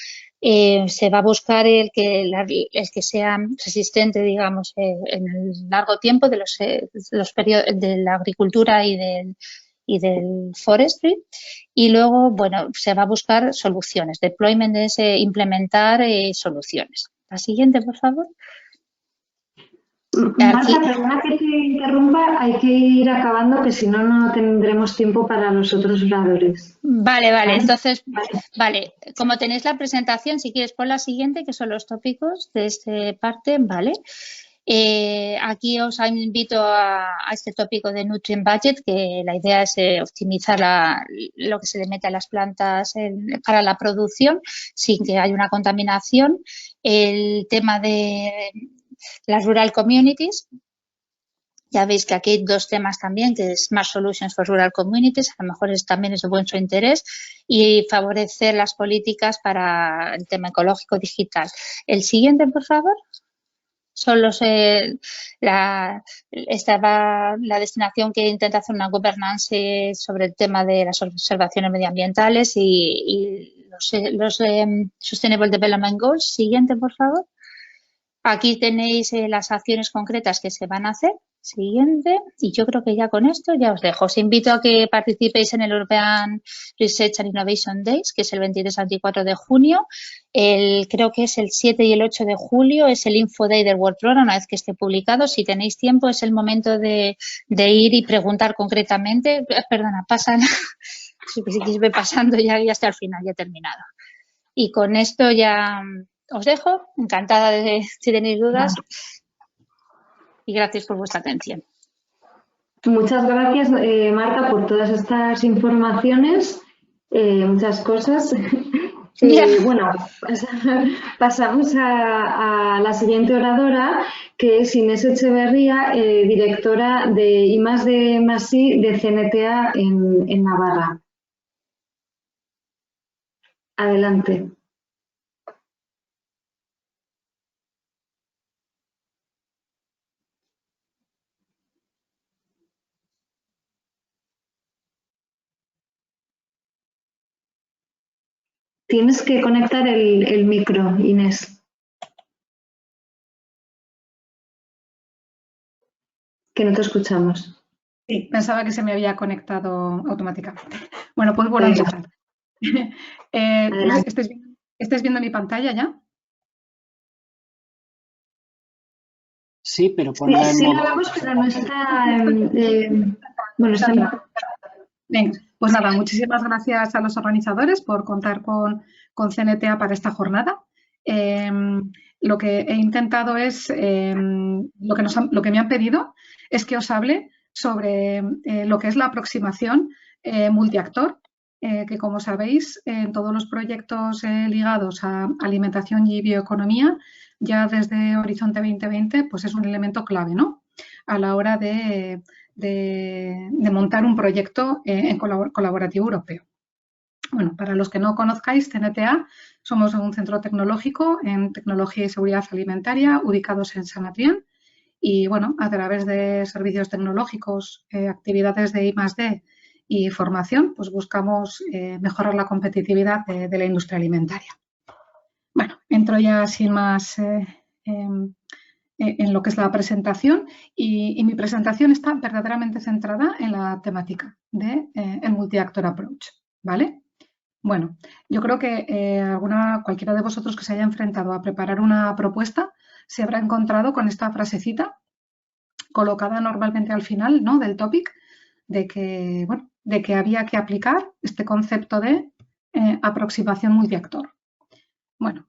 Se va a buscar el que sea resistente, digamos, en el largo tiempo de los periodos de la agricultura y del forestry, y luego, bueno, se va a buscar soluciones, deployment es implementar soluciones. La siguiente, por favor. Marta, perdona que te interrumpa, hay que ir acabando, que si no, no tendremos tiempo para los otros oradores. Vale. Entonces, vale, como tenéis la presentación, si quieres pon la siguiente, que son los tópicos de esta parte, ¿vale? Aquí os invito a este tópico de Nutrient Budget, que la idea es optimizar lo que se le mete a las plantas para la producción sin que haya una contaminación. El tema de las rural communities, Ya veis que aquí hay dos temas también, que es Smart Solutions for Rural Communities, a lo mejor también es de vuestro interés, y favorecer las políticas para el tema ecológico digital. El siguiente, por favor. Son la destinación que intenta hacer una governance sobre el tema de las observaciones medioambientales y los Sustainable Development Goals. Siguiente, por favor. Aquí tenéis las acciones concretas que se van a hacer. Siguiente. Y yo creo que ya con esto ya os dejo. Os invito a que participéis en el European Research and Innovation Days, que es el 23 al 24 de junio. Creo que es el 7 y el 8 de julio, es el Info Day del World Program, una vez que esté publicado. Si tenéis tiempo, es el momento de ir y preguntar concretamente. Perdona, pasan. Si voy pasando ya hasta el final, ya he terminado. Y con esto ya os dejo. Encantada si tenéis dudas. Y gracias por vuestra atención. Muchas gracias, Marta, por todas estas informaciones, muchas cosas. Bueno, pasamos a la siguiente oradora, que es Inés Echeverría, directora de I+D+I de CNTA en Navarra. Adelante. Tienes que conectar el micro, Inés. Que no te escuchamos. Sí, pensaba que se me había conectado automáticamente. Bueno, pues vuelvo a empezar. ¿Estáis viendo mi pantalla ya? Sí, pero ponla en sí, modo... la vemos, pero no está... bueno, está... Venga, pues nada, muchísimas gracias a los organizadores por contar con CNTA para esta jornada. Lo que he intentado es, lo que me han pedido es que os hable sobre lo que es la aproximación multiactor, que como sabéis, en todos los proyectos ligados a alimentación y bioeconomía, ya desde Horizonte 2020, pues es un elemento clave, ¿no? A la hora de montar un proyecto colaborativo europeo. Bueno, para los que no conozcáis, CNTA somos un centro tecnológico en tecnología y seguridad alimentaria ubicados en San Adrián y, bueno, a través de servicios tecnológicos, actividades de I+D y formación, pues buscamos mejorar la competitividad de la industria alimentaria. Bueno, entro ya sin más en lo que es la presentación y mi presentación está verdaderamente centrada en la temática de el multi-actor approach, ¿vale? Bueno, yo creo que cualquiera de vosotros que se haya enfrentado a preparar una propuesta se habrá encontrado con esta frasecita colocada normalmente al final, ¿no?, del topic, de que había que aplicar este concepto de aproximación multiactor. Bueno,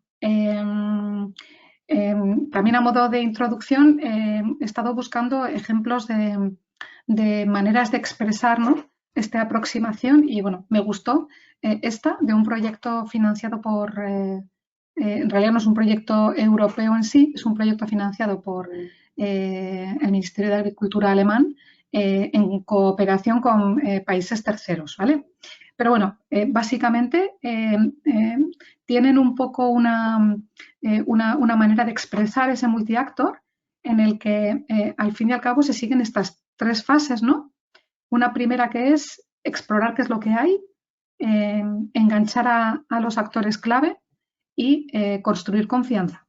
también a modo de introducción he estado buscando ejemplos de maneras de expresar, ¿no?, esta aproximación y, bueno, me gustó esta de un proyecto financiado por, en realidad no es un proyecto europeo en sí, es un proyecto financiado por el Ministerio de Agricultura alemán en cooperación con países terceros, ¿vale? Pero bueno, básicamente tienen un poco una manera de expresar ese multiactor en el que al fin y al cabo se siguen estas tres fases, ¿no? Una primera que es explorar qué es lo que hay, enganchar a los actores clave y construir confianza.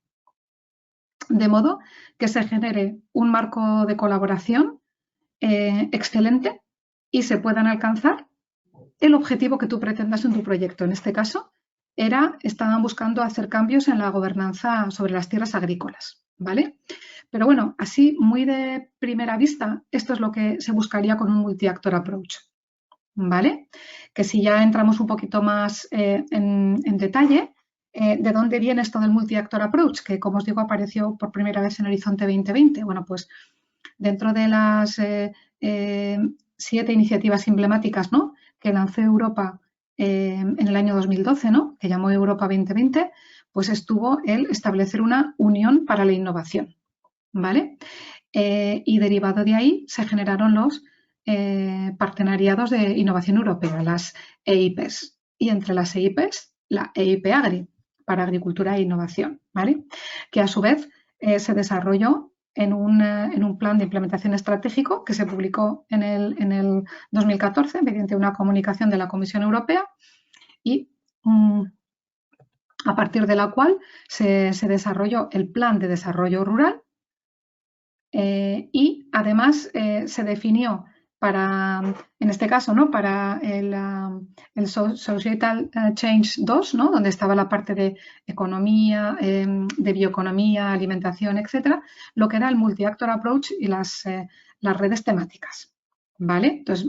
De modo que se genere un marco de colaboración excelente y se puedan alcanzar el objetivo que tú pretendas en tu proyecto. En este caso, estaban buscando hacer cambios en la gobernanza sobre las tierras agrícolas, ¿vale? Pero bueno, así, muy de primera vista, esto es lo que se buscaría con un multi-actor approach, ¿vale? Que si ya entramos un poquito más en detalle, ¿de dónde viene esto del multi-actor approach? Que, como os digo, apareció por primera vez en Horizonte 2020. Bueno, pues dentro de las 7 iniciativas emblemáticas, ¿no?, que lanzó Europa en el año 2012, ¿no?, que llamó Europa 2020, pues estuvo el establecer una unión para la innovación, ¿vale? Y derivado de ahí se generaron los partenariados de innovación europea, las EIPs. Y entre las EIPs, la EIP Agri, para agricultura e innovación, ¿vale? Que a su vez se desarrolló en un plan de implementación estratégico que se publicó en el 2014 mediante una comunicación de la Comisión Europea y a partir de la cual se desarrolló el Plan de Desarrollo Rural y además se definió para, en este caso, ¿no? Para el Societal Change 2, ¿no? Donde estaba la parte de economía, de bioeconomía, alimentación, etcétera, lo que era el multi-actor approach y las redes temáticas, ¿vale? Entonces,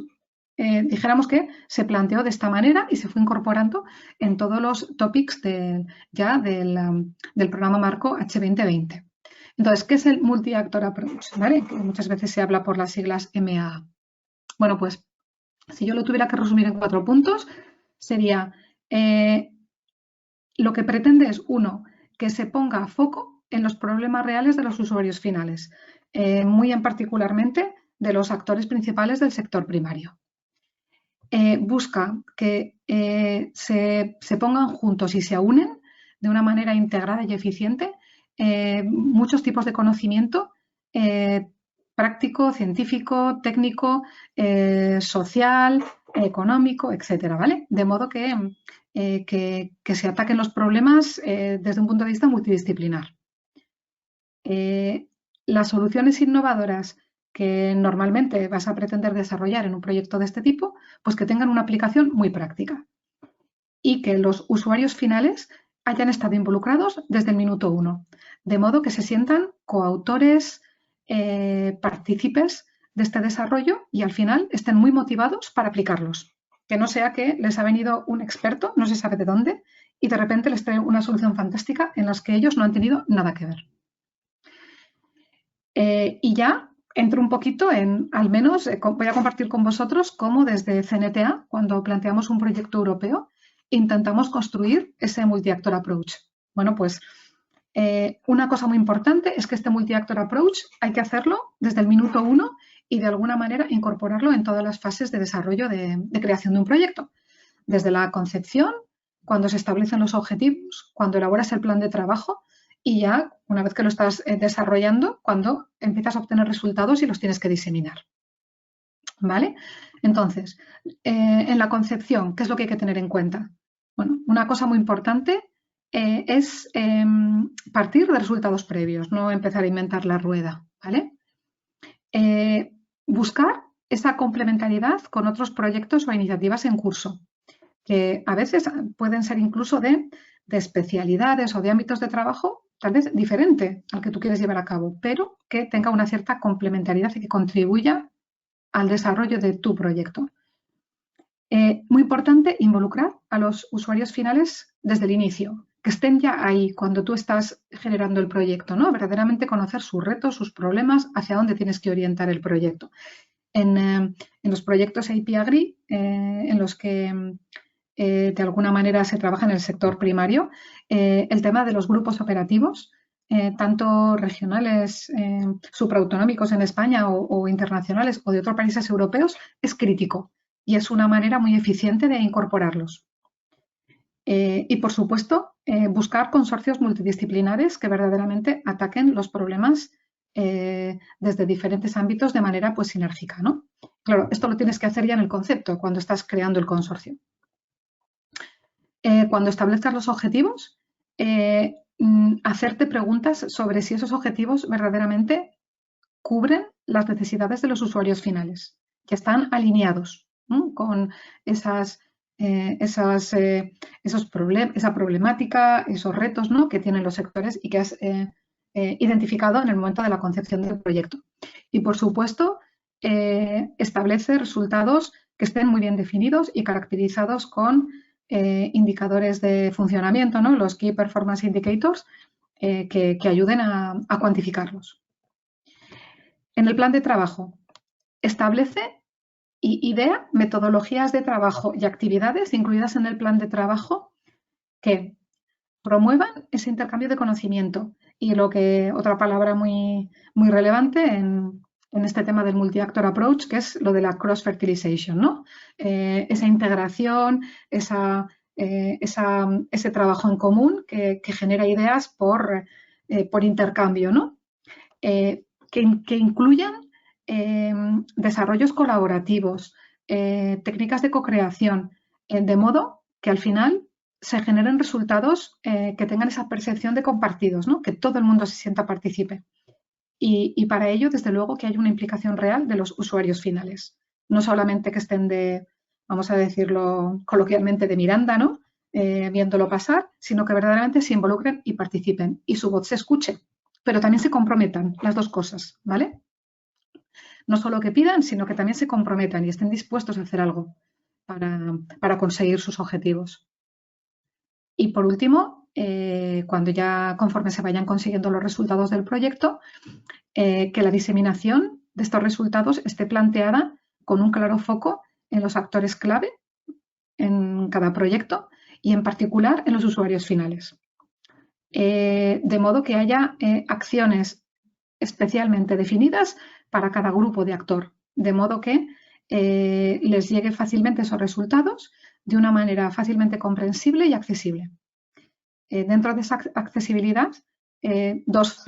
dijéramos que se planteó de esta manera y se fue incorporando en todos los topics del programa marco H2020. Entonces, ¿qué es el multi-actor approach? ¿Vale? Que muchas veces se habla por las siglas MAA. Bueno, pues si yo lo tuviera que resumir en 4 puntos, sería lo que pretende es, 1, que se ponga foco en los problemas reales de los usuarios finales, muy en particularmente de los actores principales del sector primario. Busca que se pongan juntos y se unen de una manera integrada y eficiente muchos tipos de conocimiento práctico, científico, técnico, social, económico, etcétera, ¿vale? De modo que se ataquen los problemas desde un punto de vista multidisciplinar. Las soluciones innovadoras que normalmente vas a pretender desarrollar en un proyecto de este tipo, pues que tengan una aplicación muy práctica y que los usuarios finales hayan estado involucrados desde el minuto 1, de modo que se sientan coautores, partícipes de este desarrollo y al final estén muy motivados para aplicarlos. Que no sea que les ha venido un experto, no se sabe de dónde, y de repente les trae una solución fantástica en la que ellos no han tenido nada que ver. Y ya entro un poquito en, al menos, voy a compartir con vosotros cómo desde CNTA, cuando planteamos un proyecto europeo, intentamos construir ese multi-actor approach. Bueno, pues una cosa muy importante es que este multi-actor approach hay que hacerlo desde el minuto 1 y de alguna manera incorporarlo en todas las fases de desarrollo de creación de un proyecto. Desde la concepción, cuando se establecen los objetivos, cuando elaboras el plan de trabajo y ya, una vez que lo estás desarrollando, cuando empiezas a obtener resultados y los tienes que diseminar. ¿Vale? Entonces, en la concepción, ¿qué es lo que hay que tener en cuenta? Bueno, una cosa muy importante es partir de resultados previos, no empezar a inventar la rueda, ¿vale? Buscar esa complementariedad con otros proyectos o iniciativas en curso, que a veces pueden ser incluso de especialidades o de ámbitos de trabajo tal vez diferente al que tú quieres llevar a cabo, pero que tenga una cierta complementariedad y que contribuya al desarrollo de tu proyecto. Muy importante involucrar a los usuarios finales desde el inicio, que estén ya ahí cuando tú estás generando el proyecto, ¿no? Verdaderamente conocer sus retos, sus problemas, hacia dónde tienes que orientar el proyecto. En los proyectos EIP Agri, en los que de alguna manera se trabaja en el sector primario, el tema de los grupos operativos, tanto regionales, supraautonómicos en España o internacionales o de otros países europeos, es crítico y es una manera muy eficiente de incorporarlos. Y, por supuesto, buscar consorcios multidisciplinares que verdaderamente ataquen los problemas desde diferentes ámbitos de manera pues sinérgica, ¿no? Claro, esto lo tienes que hacer ya en el concepto, cuando estás creando el consorcio. Cuando establezcas los objetivos, hacerte preguntas sobre si esos objetivos verdaderamente cubren las necesidades de los usuarios finales, que están alineados, ¿no? Con esa problemática, esos retos, ¿no? Que tienen los sectores y que has identificado en el momento de la concepción del proyecto. Y, por supuesto, establece resultados que estén muy bien definidos y caracterizados con indicadores de funcionamiento, ¿no? Los Key Performance Indicators, que ayuden a cuantificarlos. En el plan de trabajo, establece y idea metodologías de trabajo y actividades incluidas en el plan de trabajo que promuevan ese intercambio de conocimiento. Y otra palabra muy relevante en este tema del multi-actor approach, que es lo de la cross-fertilization, ¿no? Esa integración, ese trabajo en común que genera ideas por intercambio, ¿no? Que incluyan desarrollos colaborativos, técnicas de co-creación, de modo que al final se generen resultados que tengan esa percepción de compartidos, ¿no? Que todo el mundo se sienta partícipe. Y para ello, desde luego, que haya una implicación real de los usuarios finales. No solamente que estén vamos a decirlo coloquialmente, de Miranda, ¿no? Viéndolo pasar, sino que verdaderamente se involucren y participen y su voz se escuche, pero también se comprometan, las dos cosas, ¿vale? No solo que pidan, sino que también se comprometan y estén dispuestos a hacer algo para conseguir sus objetivos. Y por último, conforme se vayan consiguiendo los resultados del proyecto, que la diseminación de estos resultados esté planteada con un claro foco en los actores clave en cada proyecto y en particular en los usuarios finales. De modo que haya acciones especialmente definidas para cada grupo de actor, de modo que les llegue fácilmente esos resultados de una manera fácilmente comprensible y accesible. Dentro de esa accesibilidad, dos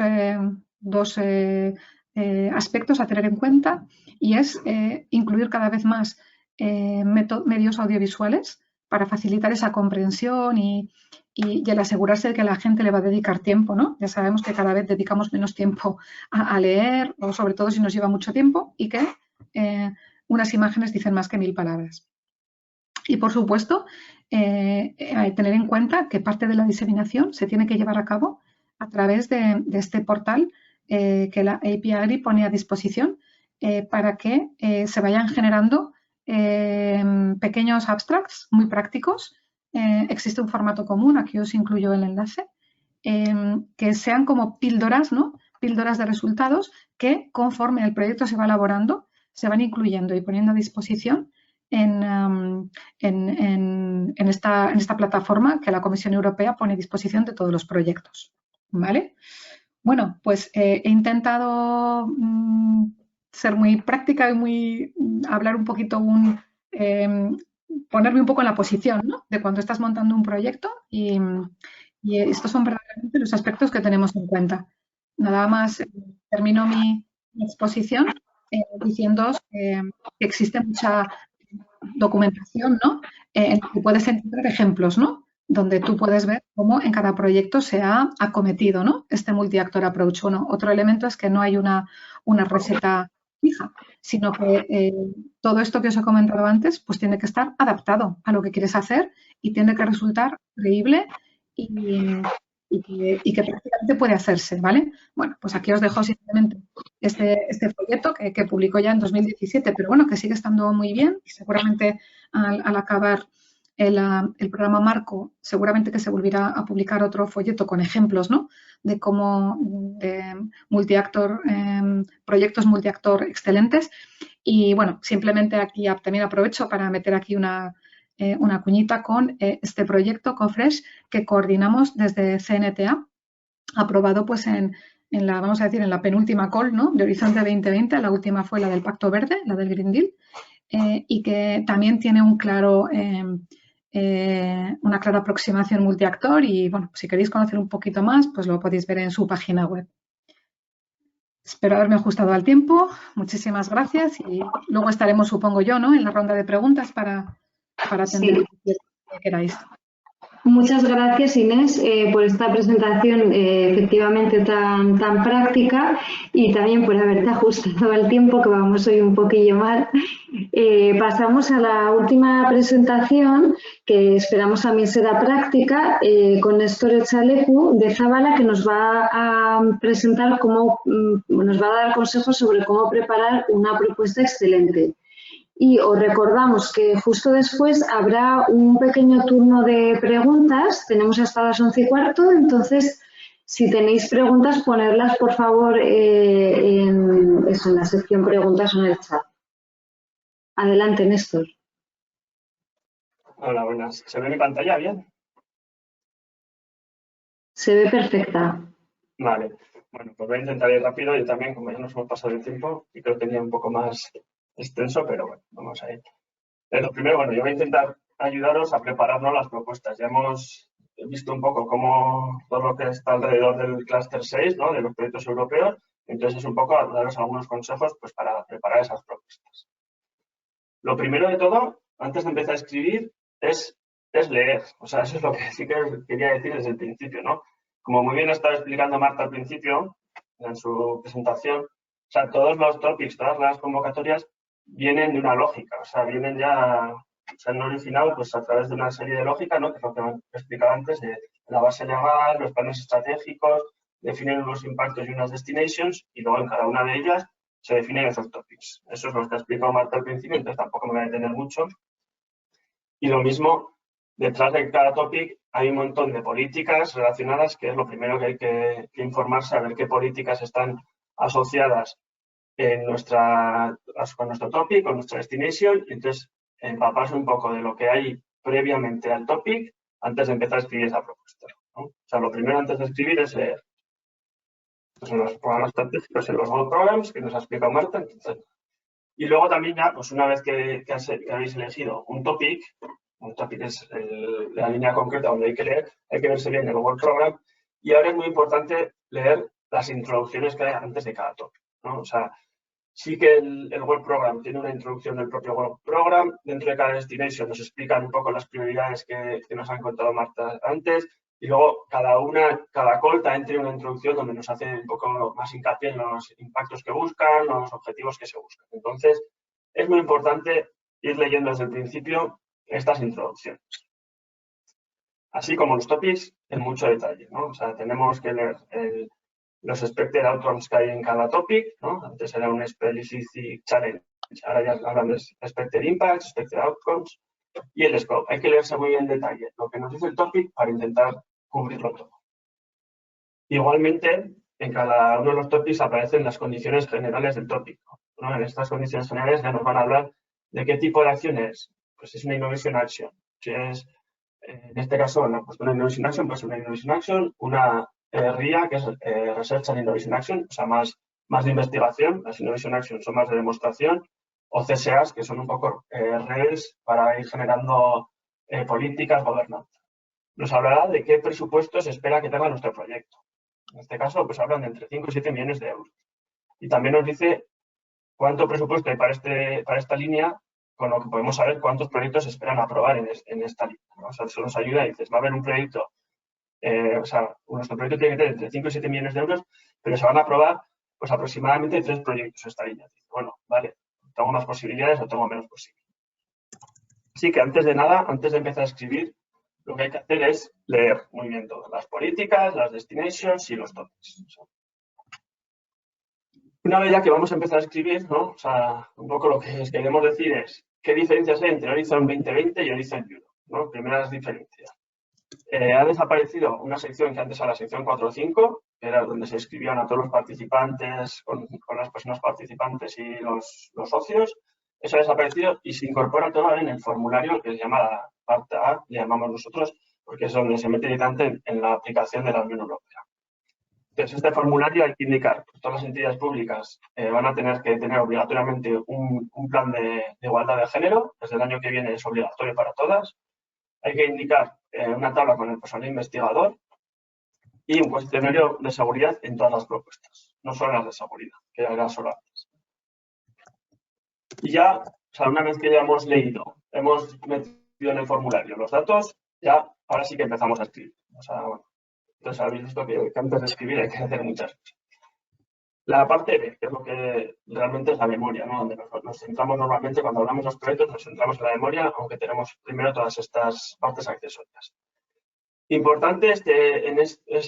aspectos a tener en cuenta, y es incluir cada vez más medios audiovisuales para facilitar esa comprensión y el asegurarse de que la gente le va a dedicar tiempo, ¿no? Ya sabemos que cada vez dedicamos menos tiempo a leer, o sobre todo si nos lleva mucho tiempo, y que unas imágenes dicen más que 1000 palabras. Y, por supuesto, hay que tener en cuenta que parte de la diseminación se tiene que llevar a cabo a través de este portal que la API Agri pone a disposición para que se vayan generando pequeños abstracts muy prácticos. Existe un formato común, aquí os incluyo el enlace, que sean como píldoras, ¿no? Píldoras de resultados que, conforme el proyecto se va elaborando, se van incluyendo y poniendo a disposición en esta plataforma que la Comisión Europea pone a disposición de todos los proyectos, ¿vale? Bueno, pues he intentado ser muy práctica y hablar un poquito, ponerme un poco en la posición, ¿no? De cuando estás montando un proyecto y estos son verdaderamente los aspectos que tenemos en cuenta. Nada más termino mi exposición diciéndoos que existe mucha documentación, ¿no? En la que puedes encontrar ejemplos, ¿no? Donde tú puedes ver cómo en cada proyecto se ha acometido, ¿no? Este multi-actor approach. Bueno, otro elemento es que no hay una receta fija, sino que todo esto que os he comentado antes, pues tiene que estar adaptado a lo que quieres hacer y tiene que resultar creíble y que prácticamente puede hacerse, ¿vale? Bueno, pues aquí os dejo simplemente este folleto que publicó ya en 2017, pero bueno, que sigue estando muy bien y seguramente al acabar el programa marco, seguramente que se volverá a publicar otro folleto con ejemplos, ¿no? De cómo multiactor, proyectos multiactor excelentes. Y bueno, simplemente aquí también aprovecho para meter aquí una cuñita con este proyecto CoFresh que coordinamos desde CNTA, aprobado pues vamos a decir, en la penúltima call, ¿no? De Horizonte 2020, la última fue la del Pacto Verde, la del Green Deal, y que también tiene una clara aproximación multiactor y, bueno, si queréis conocer un poquito más, pues lo podéis ver en su página web. Espero haberme ajustado al tiempo. Muchísimas gracias y luego estaremos, supongo yo, ¿no? En la ronda de preguntas para atender lo que queráis. Muchas gracias, Inés, por esta presentación efectivamente tan práctica y también por haberte ajustado al tiempo, que vamos hoy un poquillo mal. Pasamos a la última presentación, que esperamos también será práctica, con Néstor Echalecu de Zabala, que nos va a presentar nos va a dar consejos sobre cómo preparar una propuesta excelente. Y os recordamos que justo después habrá un pequeño turno de preguntas. Tenemos hasta las 11:15, entonces si tenéis preguntas, ponerlas por favor en la sección preguntas o en el chat. Adelante, Néstor. Hola, buenas. ¿Se ve mi pantalla bien? Se ve perfecta. Vale. Bueno, pues voy a intentar ir rápido. Yo también, como ya nos hemos pasado el tiempo, y creo que tenía un poco más extenso, pero bueno, vamos a ir. Lo primero, bueno, yo voy a intentar ayudaros a prepararnos las propuestas. Ya hemos visto un poco cómo todo lo que está alrededor del clúster 6, ¿no? De los proyectos europeos. Entonces, es un poco daros algunos consejos pues, para preparar esas propuestas. Lo primero de todo, antes de empezar a escribir, es leer. O sea, eso es lo que sí que quería decir desde el principio, ¿no? Como muy bien estaba explicando Marta al principio, en su presentación, o sea, todos los topics, todas las convocatorias vienen de una lógica, o sea, vienen ya, se han originado pues a través de una serie de lógica, ¿no? Que es lo que he explicado antes, de la base legal, los planes estratégicos, definen unos impactos y unas destinations, y luego en cada una de ellas se definen esos topics. Eso es lo que ha explicado Marta al principio, entonces tampoco me voy a detener mucho. Y lo mismo, detrás de cada topic hay un montón de políticas relacionadas, que es lo primero que hay que informarse, a ver qué políticas están asociadas con nuestro topic, con nuestra destination, y entonces empaparse un poco de lo que hay previamente al topic antes de empezar a escribir esa propuesta, ¿no? O sea, lo primero antes de escribir es leer. Pues en los programas estratégicos, en los World Programs, que nos ha explicado Marta. Entonces, y luego también ya, pues una vez que habéis elegido un topic es la línea concreta donde hay que verse bien el World Program, y ahora es muy importante leer las introducciones que hay antes de cada topic, ¿no? O sea, sí que el World Program tiene una introducción del propio World Program. Dentro de cada destination nos explican un poco las prioridades que nos han contado Marta antes. Y luego cada call también tiene una introducción donde nos hace un poco más hincapié en los impactos que buscan, los objetivos que se buscan. Entonces, es muy importante ir leyendo desde el principio estas introducciones. Así como los topics en mucho detalle, ¿no? O sea, tenemos que leer los expected outcomes que hay en cada topic, ¿no? Antes era un specific challenge, ahora ya hablan de expected impacts, expected outcomes, y el scope. Hay que leerse muy en detalle lo que nos dice el topic para intentar cubrirlo todo. Igualmente, en cada uno de los topics aparecen las condiciones generales del topic, ¿no? En estas condiciones generales ya nos van a hablar de qué tipo de acción es. Pues es una innovation action. Si es, en este caso, pues una innovation action, pues una innovation action, una RIA, que es Research and Innovation Action, o sea, más de investigación. Las Innovation Action son más de demostración, o CSAs, que son un poco redes para ir generando políticas, gobernanza. Nos hablará de qué presupuesto se espera que tenga nuestro proyecto. En este caso, pues hablan de entre 5 y 7 millones de euros. Y también nos dice cuánto presupuesto hay para esta línea, con lo que podemos saber cuántos proyectos se esperan aprobar en esta línea, ¿no? O sea, eso nos ayuda y dices, va a haber un proyecto, o sea, nuestro proyecto tiene que tener entre 5 y 7 millones de euros, pero se van a aprobar pues aproximadamente 3 proyectos esta línea. Bueno, vale, tengo más posibilidades o tengo menos posibilidades. Así que antes de nada, antes de empezar a escribir, lo que hay que hacer es leer muy bien todo, las políticas, las destinations y los topics. Una vez ya que vamos a empezar a escribir, ¿no? O sea, un poco lo que queremos decir es qué diferencias hay entre Horizon 2020 y Horizon Europe, ¿no? Primeras diferencias. Ha desaparecido una sección que antes era la sección 4 o 5, que era donde se escribían a todos los participantes, con las personas participantes y los socios. Eso ha desaparecido y se incorpora todo en el formulario que se llama la parte A, le llamamos nosotros, porque es donde se mete directamente en la aplicación de la Unión Europea. Entonces, este formulario hay que indicar que todas las entidades públicas van a tener que tener obligatoriamente un plan de igualdad de género. Desde el año que viene es obligatorio para todas. Hay que indicar una tabla con el personal investigador y un cuestionario de seguridad en todas las propuestas, no solo las de seguridad, que era solo antes. Y ya, o sea, una vez que ya hemos leído, hemos metido en el formulario los datos, ya ahora sí que empezamos a escribir. O sea, bueno, entonces habéis visto que antes de escribir hay que hacer muchas cosas. La parte B, que es lo que realmente es la memoria, ¿no? Donde nos centramos normalmente cuando hablamos de los proyectos, nos centramos en la memoria, aunque tenemos primero todas estas partes accesorias. Es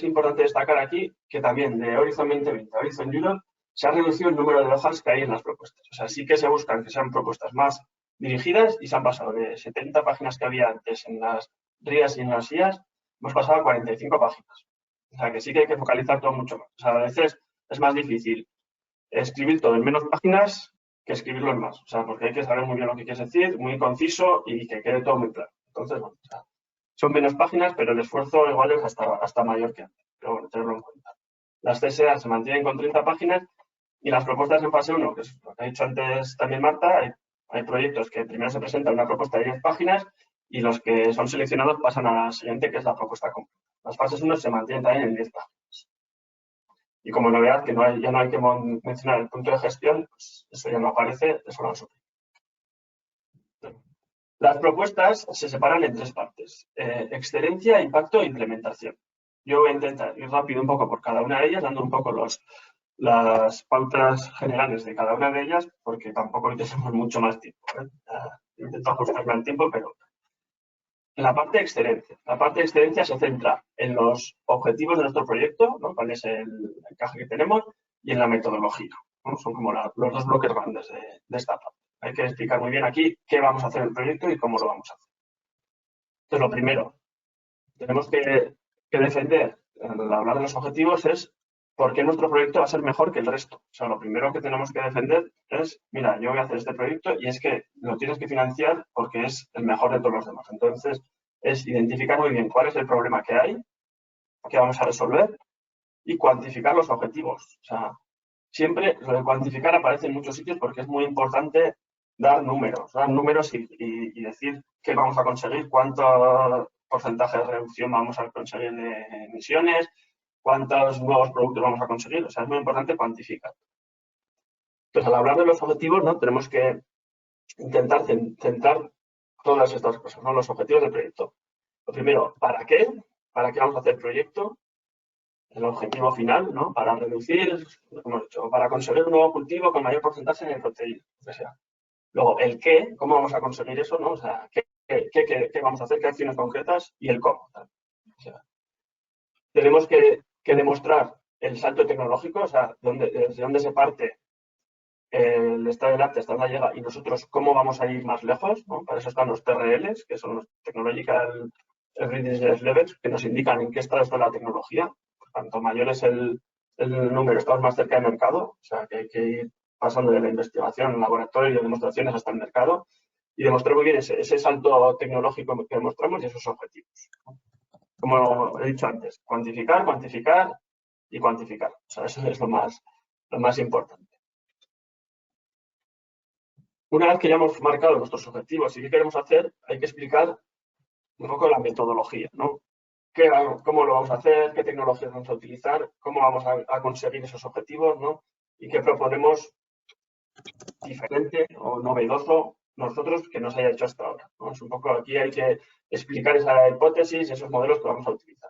importante destacar aquí que también de Horizon 2020 a Horizon Europe se ha reducido el número de hojas que hay en las propuestas. O sea, sí que se buscan que sean propuestas más dirigidas y se han pasado de 70 páginas que había antes en las RIAs y en las IAs, hemos pasado a 45 páginas. O sea, que sí que hay que focalizar todo mucho más. O sea, a veces es más difícil escribir todo en menos páginas que escribirlo en más. O sea, porque hay que saber muy bien lo que quieres decir, muy conciso y que quede todo muy claro. Entonces, bueno, o sea, son menos páginas, pero el esfuerzo igual es hasta mayor que antes. pero bueno, tenerlo en cuenta. Las CSA se mantienen con 30 páginas y las propuestas en fase 1, que es lo que ha dicho antes también Marta, hay proyectos que primero se presenta una propuesta de 10 páginas y los que son seleccionados pasan a la siguiente, que es la propuesta completa. Las fases 1 se mantienen también en 10 páginas. Y como novedad, que ya no hay que mencionar el punto de gestión, pues eso ya no aparece, eso lo supe. Las propuestas se separan en 3 partes: excelencia, impacto e implementación. Yo voy a intentar ir rápido un poco por cada una de ellas, dando un poco las pautas generales de cada una de ellas, porque tampoco hoy tenemos mucho más tiempo. Intento ajustarme al tiempo, pero la parte de excelencia. La parte de excelencia se centra en los objetivos de nuestro proyecto, ¿no? Cuál es el encaje que tenemos, y en la metodología, ¿no? Son como los 2 bloques grandes de esta parte. Hay que explicar muy bien aquí qué vamos a hacer en el proyecto y cómo lo vamos a hacer. Entonces, lo primero, tenemos que defender, al hablar de los objetivos, es por qué nuestro proyecto va a ser mejor que el resto. O sea, lo primero que tenemos que defender es, mira, yo voy a hacer este proyecto y es que lo tienes que financiar porque es el mejor de todos los demás. Entonces, es identificar muy bien cuál es el problema que hay, qué vamos a resolver y cuantificar los objetivos. O sea, siempre lo de cuantificar aparece en muchos sitios porque es muy importante dar números y decir qué vamos a conseguir, cuánto porcentaje de reducción vamos a conseguir de emisiones, cuántos nuevos productos vamos a conseguir. O sea, es muy importante cuantificar. Entonces, al hablar de los objetivos, ¿no? Tenemos que intentar centrar todas estas cosas, ¿no? Los objetivos del proyecto. Lo primero, ¿para qué? ¿Para qué vamos a hacer el proyecto? El objetivo final, ¿no? Para reducir, como hemos dicho, para conseguir un nuevo cultivo con mayor porcentaje de proteína, o sea. Luego, el qué, cómo vamos a conseguir eso, ¿no? O sea, qué vamos a hacer, qué acciones concretas y el cómo. O sea, tenemos que demostrar el salto tecnológico, o sea, desde dónde se parte el estado del arte hasta dónde llega y nosotros cómo vamos a ir más lejos, ¿no? Para eso están los TRLs, que son los Technological Readiness Levels, que nos indican en qué estado está la tecnología. Cuanto mayor es el número, estamos más cerca del mercado, o sea, que hay que ir pasando de la investigación, laboratorio, demostraciones hasta el mercado y demostrar muy bien ese salto tecnológico que demostramos y esos objetivos. Como he dicho antes, cuantificar, cuantificar y cuantificar. O sea, eso es lo más importante. Una vez que ya hemos marcado nuestros objetivos y qué queremos hacer, hay que explicar un poco la metodología, ¿no? ¿Cómo lo vamos a hacer? ¿Qué tecnologías vamos a utilizar? ¿Cómo vamos a conseguir esos objetivos? ¿No? Y qué proponemos diferente o novedoso nosotros que nos haya hecho hasta ahora, ¿no? Es un poco aquí hay que explicar esa hipótesis, esos modelos que vamos a utilizar.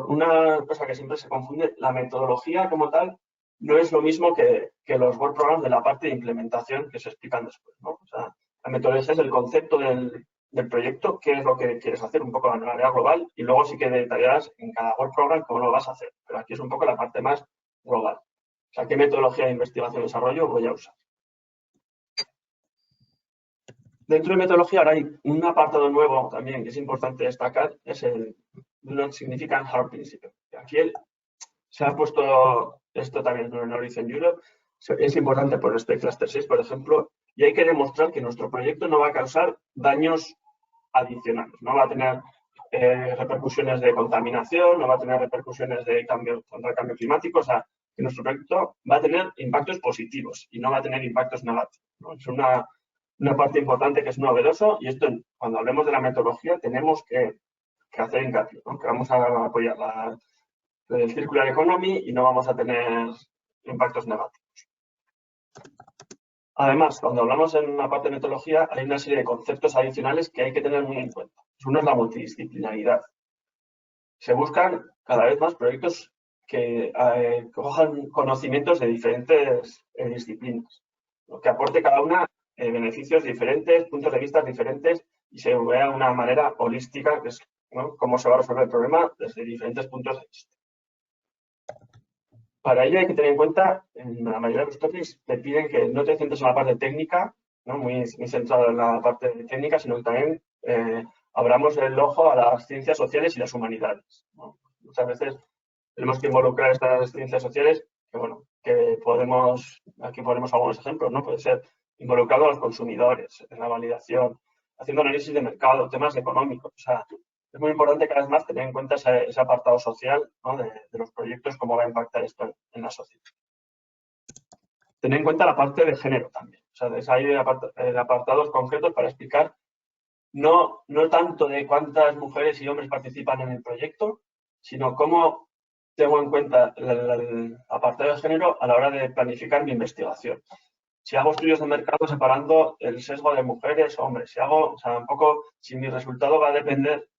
Una cosa que siempre se confunde, la metodología como tal no es lo mismo que los work programs de la parte de implementación que se explican después, ¿no? O sea, la metodología es el concepto del proyecto, qué es lo que quieres hacer un poco a manera global y luego sí que detallarás en cada work program cómo lo vas a hacer. Pero aquí es un poco la parte más global. O sea, qué metodología de investigación y desarrollo voy a usar. Dentro de metodología ahora hay un apartado nuevo también que es importante destacar, es el Not Significant Harm Principle. Aquí se ha puesto, esto también en Horizon Europe, es importante por este Cluster 6, por ejemplo, y hay que demostrar que nuestro proyecto no va a causar daños adicionales, no va a tener repercusiones de contaminación, no va a tener repercusiones de contra el cambio climático, o sea, que nuestro proyecto va a tener impactos positivos y no va a tener impactos negativos, ¿no? Es una parte importante que es novedoso y esto, cuando hablemos de la metodología, tenemos que hacer hincapié, ¿no? Que vamos a apoyar el Circular Economy y no vamos a tener impactos negativos. Además, cuando hablamos en una parte de metodología, hay una serie de conceptos adicionales que hay que tener muy en cuenta. Uno es la multidisciplinaridad. Se buscan cada vez más proyectos que cojan conocimientos de diferentes disciplinas, ¿no? Que aporte cada una beneficios diferentes, puntos de vista diferentes y se vea de una manera holística, que es, ¿no?, cómo se va a resolver el problema desde diferentes puntos de vista. Para ello hay que tener en cuenta, en la mayoría de los topics te piden que no te centres en la parte técnica, ¿no?, muy centrado en la parte técnica, sino que también abramos el ojo a las ciencias sociales y las humanidades, ¿no? Muchas veces tenemos que involucrar estas ciencias sociales, que bueno, aquí ponemos algunos ejemplos, ¿no? Puede ser involucrado a los consumidores en la validación, haciendo análisis de mercado, temas económicos, o sea, es muy importante cada vez más tener en cuenta ese apartado social, ¿no? de los proyectos, cómo va a impactar esto en la sociedad. Tener en cuenta la parte de género también. O sea, hay apartados concretos para explicar no tanto de cuántas mujeres y hombres participan en el proyecto, sino cómo tengo en cuenta el apartado de género a la hora de planificar mi investigación. Si hago estudios de mercado separando el sesgo de mujeres o hombres, si mi resultado va a depender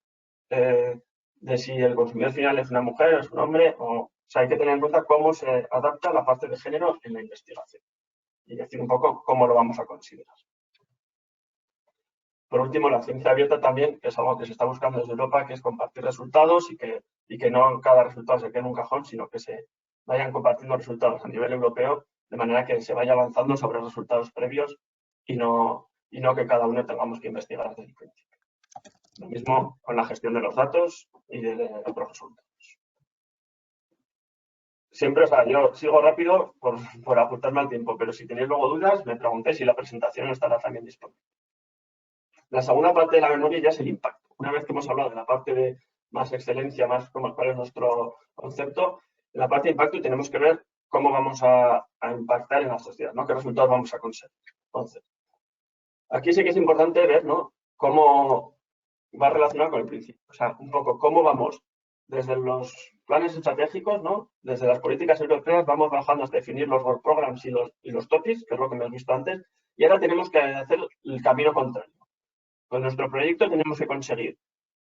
de si el consumidor final es una mujer o es un hombre, o sea, hay que tener en cuenta cómo se adapta la parte de género en la investigación y decir un poco cómo lo vamos a considerar. Por último, la ciencia abierta también, que es algo que se está buscando desde Europa, que es compartir resultados y que no cada resultado se quede en un cajón, sino que se vayan compartiendo resultados a nivel europeo, de manera que se vaya avanzando sobre resultados previos y no que cada uno tengamos que investigar desde el principio. Lo mismo con la gestión de los datos y de otros resultados. Siempre, o sea, yo sigo rápido por apuntarme al tiempo, pero si tenéis luego dudas, me preguntéis y la presentación estará también disponible. La segunda parte de la memoria ya es el impacto. Una vez que hemos hablado de la parte de más excelencia, más cuál es nuestro concepto, en la parte de impacto tenemos que ver cómo vamos a impactar en la sociedad, ¿no? Qué resultados vamos a conseguir. Entonces, aquí sí que es importante ver, ¿no? Cómo va relacionado con el principio. O sea, un poco cómo vamos desde los planes estratégicos, ¿no? Desde las políticas europeas vamos bajando hasta definir los work programs y los topics, que es lo que hemos visto antes, y ahora tenemos que hacer el camino contrario. Con nuestro proyecto tenemos que conseguir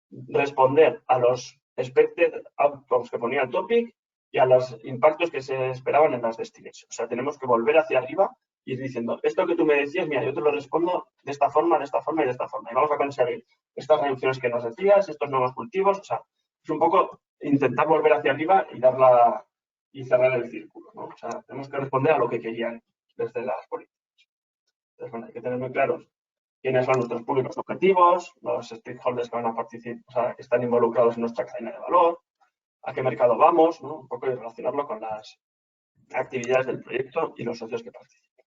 responder a los expected outcomes que ponía el topic y a los impactos que se esperaban en las destinations. O sea, tenemos que volver hacia arriba y ir diciendo, esto que tú me decías, mira, yo te lo respondo de esta forma, de esta forma y de esta forma. Y vamos a conseguir estas reducciones que nos decías, estos nuevos cultivos. O sea, es un poco intentar volver hacia arriba y cerrar el círculo, ¿no? O sea, tenemos que responder a lo que querían desde las políticas. Entonces, bueno, hay que tener muy claros quiénes son nuestros públicos objetivos, los stakeholders que van a participar, o sea, que están involucrados en nuestra cadena de valor, a qué mercado vamos, ¿no? Un poco y relacionarlo con las actividades del proyecto y los socios que participan.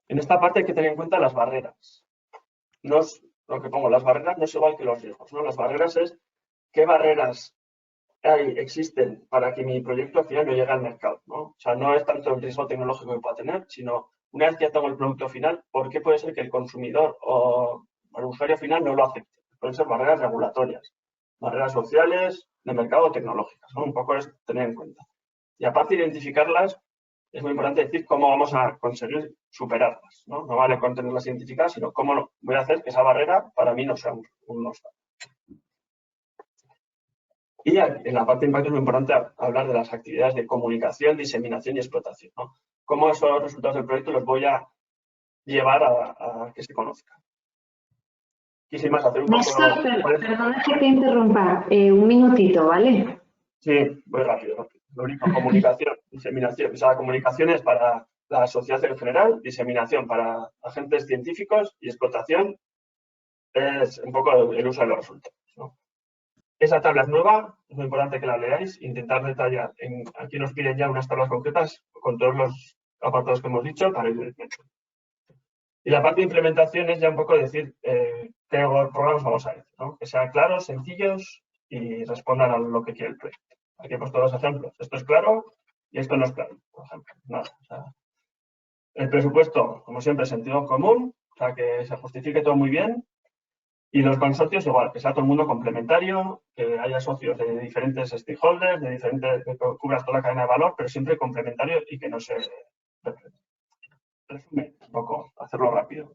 En esta parte hay que tener en cuenta las barreras. Lo que pongo, las barreras no es igual que los riesgos, ¿no? Las barreras es qué barreras existen para que mi proyecto al final no llegue al mercado, ¿no? O sea, no es tanto el riesgo tecnológico que pueda tener, sino una vez que ya tengo el producto final, ¿por qué puede ser que el consumidor o el usuario final no lo acepte? Pueden ser barreras regulatorias, barreras sociales, de mercado o tecnológicas, ¿no? Un poco es tener en cuenta. Y aparte de identificarlas, es muy importante decir cómo vamos a conseguir superarlas, ¿no? No vale con tenerlas identificadas, sino cómo voy a hacer que esa barrera para mí no sea un obstáculo. Y en la parte de impacto es muy importante hablar de las actividades de comunicación, diseminación y explotación, ¿no? Cómo esos resultados del proyecto los voy a llevar a que se conozcan. Y sin más, hacer un poco... Néstor, perdona que te interrumpa. Un minutito, ¿vale? Sí, muy rápido. Lo único, comunicación, diseminación. O sea, la comunicación es para la sociedad en general, diseminación para agentes científicos y explotación es un poco el uso de los resultados, ¿no? Esa tabla es nueva, es muy importante que la leáis, intentar detallar. Aquí nos piden ya unas tablas concretas con todos los apartados que hemos dicho para ir directamente. Y la parte de implementación es ya un poco decir qué programas vamos a hacer, ¿no? Que sean claros, sencillos y respondan a lo que quiere el proyecto. Aquí he puesto dos ejemplos. Esto es claro y esto no es claro, por ejemplo. Nada, o sea, el presupuesto, como siempre, sentido común, o sea, que se justifique todo muy bien. Y los consorcios igual, que sea todo el mundo complementario, que haya socios de diferentes stakeholders, que cubras toda la cadena de valor, pero siempre complementario y que no se resume un poco, hacerlo rápido.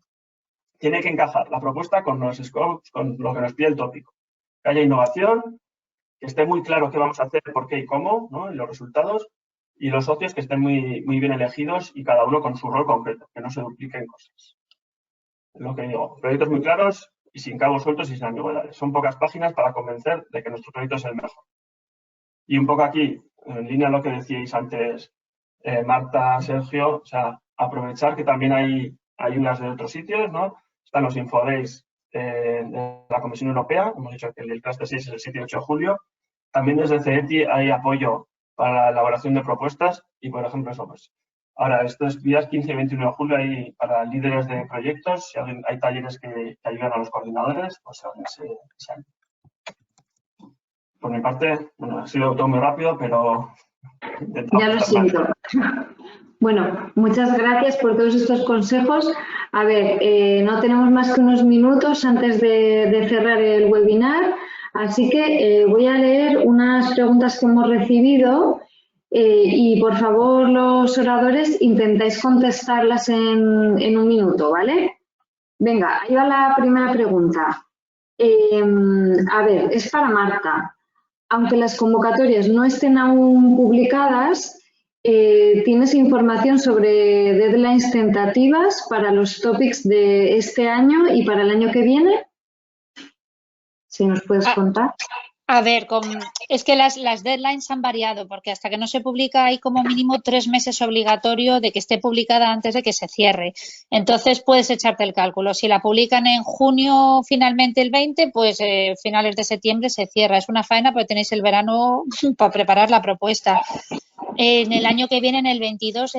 Tiene que encajar la propuesta con los scopes, con lo que nos pide el tópico. Que haya innovación, que esté muy claro qué vamos a hacer, por qué y cómo, ¿no? Y los resultados, y los socios que estén muy bien elegidos y cada uno con su rol concreto, que no se dupliquen cosas. Es lo que digo, proyectos muy claros y sin cabos sueltos y sin ambigüedades. Son pocas páginas para convencer de que nuestro proyecto es el mejor. Y un poco aquí, en línea a lo que decíais antes, Marta, Sergio, o sea, aprovechar que también hay ayudas de otros sitios, ¿no? Están los infodays de la Comisión Europea, hemos dicho que el Cluster 6 es el 7 y 8 de julio. También desde CETI hay apoyo para la elaboración de propuestas y, por ejemplo, eso, pues, Ahora, estos días 15 y 21 de julio hay para líderes de proyectos, si hay talleres que ayudan a los coordinadores, pues se han. Por mi parte, bueno, ha sido todo muy rápido, pero... Ya lo siento. Bueno, muchas gracias por todos estos consejos. A ver, no tenemos más que unos minutos antes de cerrar el webinar, así que voy a leer unas preguntas que hemos recibido y, por favor, los oradores, intentáis contestarlas en un minuto, ¿vale? Venga, ahí va la primera pregunta. A ver, es para Marta. Aunque las convocatorias no estén aún publicadas, ¿tienes información sobre deadlines tentativas para los topics de este año y para el año que viene? Si nos puedes contar. A ver, es que las deadlines han variado porque hasta que no se publica hay como mínimo 3 meses obligatorio de que esté publicada antes de que se cierre. Entonces puedes echarte el cálculo. Si la publican en junio finalmente el 20, pues finales de septiembre se cierra. Es una faena porque tenéis el verano para preparar la propuesta. En el año que viene, en el 22,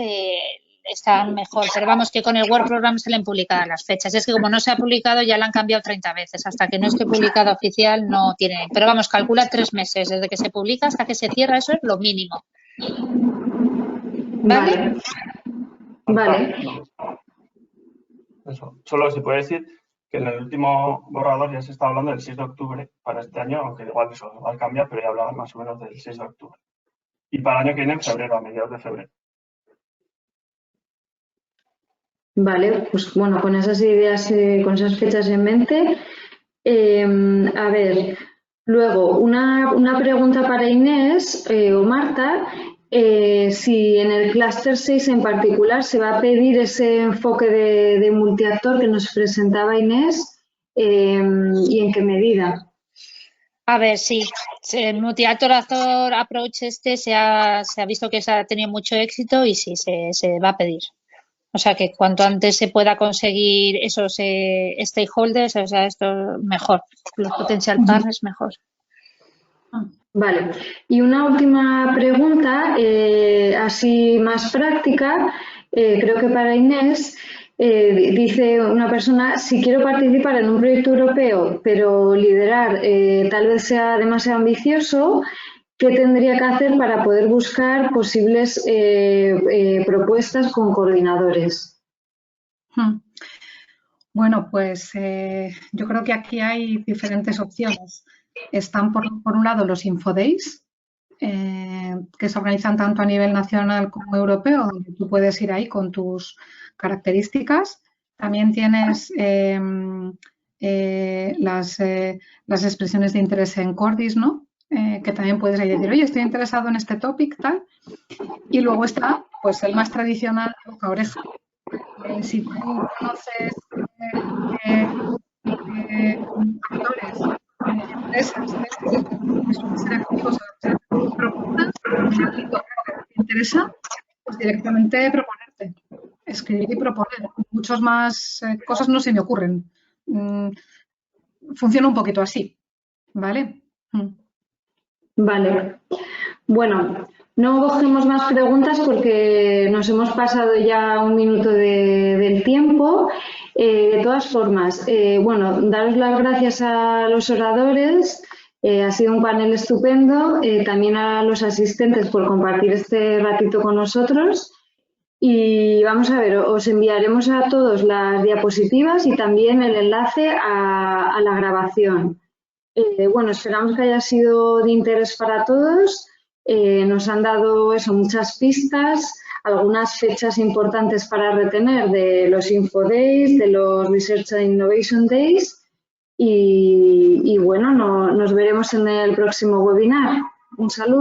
están mejor, pero vamos que con el Word Program salen publicadas las fechas. Es que como no se ha publicado ya la han cambiado 30 veces. Hasta que no esté publicado oficial no tiene. Pero vamos, calcula 3 meses desde que se publica hasta que se cierra, eso es lo mínimo. ¿Vale? Vale. Eso. Solo se puede decir que en el último borrador ya se está hablando del 6 de octubre para este año, aunque igual eso igual cambia, pero ya hablaba más o menos del 6 de octubre. Y para el año que viene en febrero, a mediados de febrero. Vale, pues bueno, con esas ideas, con esas fechas en mente. A ver, luego una pregunta para Inés o Marta. Si en el clúster 6 en particular se va a pedir ese enfoque de multiactor que nos presentaba Inés y en qué medida. A ver, sí, el multi-actor approach se ha visto que ha tenido mucho éxito y sí, se va a pedir. O sea, que cuanto antes se pueda conseguir esos stakeholders, o sea, esto mejor, los potential partners mejor. Vale. Y una última pregunta, así más práctica, creo que para Inés. Dice una persona, si quiero participar en un proyecto europeo, pero liderar tal vez sea demasiado ambicioso, ¿qué tendría que hacer para poder buscar posibles propuestas con coordinadores? Bueno, pues yo creo que aquí hay diferentes opciones. Están por un lado los Infodays, que se organizan tanto a nivel nacional como europeo, donde tú puedes ir ahí con tus características. También tienes las expresiones de interés en Cordis, ¿no? Que también puedes ahí decir, oye, estoy interesado en este topic, tal. Y luego está, pues, el más tradicional, boca a oreja. Si tú conoces actores, empresas, que suelen ser activos en las propuestas, si te interesa, pues directamente proponerte, escribir y proponer. Muchas más cosas no se me ocurren. Funciona un poquito así, ¿vale? Vale. Bueno, no cogemos más preguntas porque nos hemos pasado ya un minuto del tiempo. De todas formas, bueno, daros las gracias a los oradores. Ha sido un panel estupendo. También a los asistentes por compartir este ratito con nosotros. Y vamos a ver, os enviaremos a todos las diapositivas y también el enlace a la grabación. Bueno, esperamos que haya sido de interés para todos. Nos han dado muchas pistas, algunas fechas importantes para retener de los Info Days, de los Research and Innovation Days y bueno, nos veremos en el próximo webinar. Un saludo.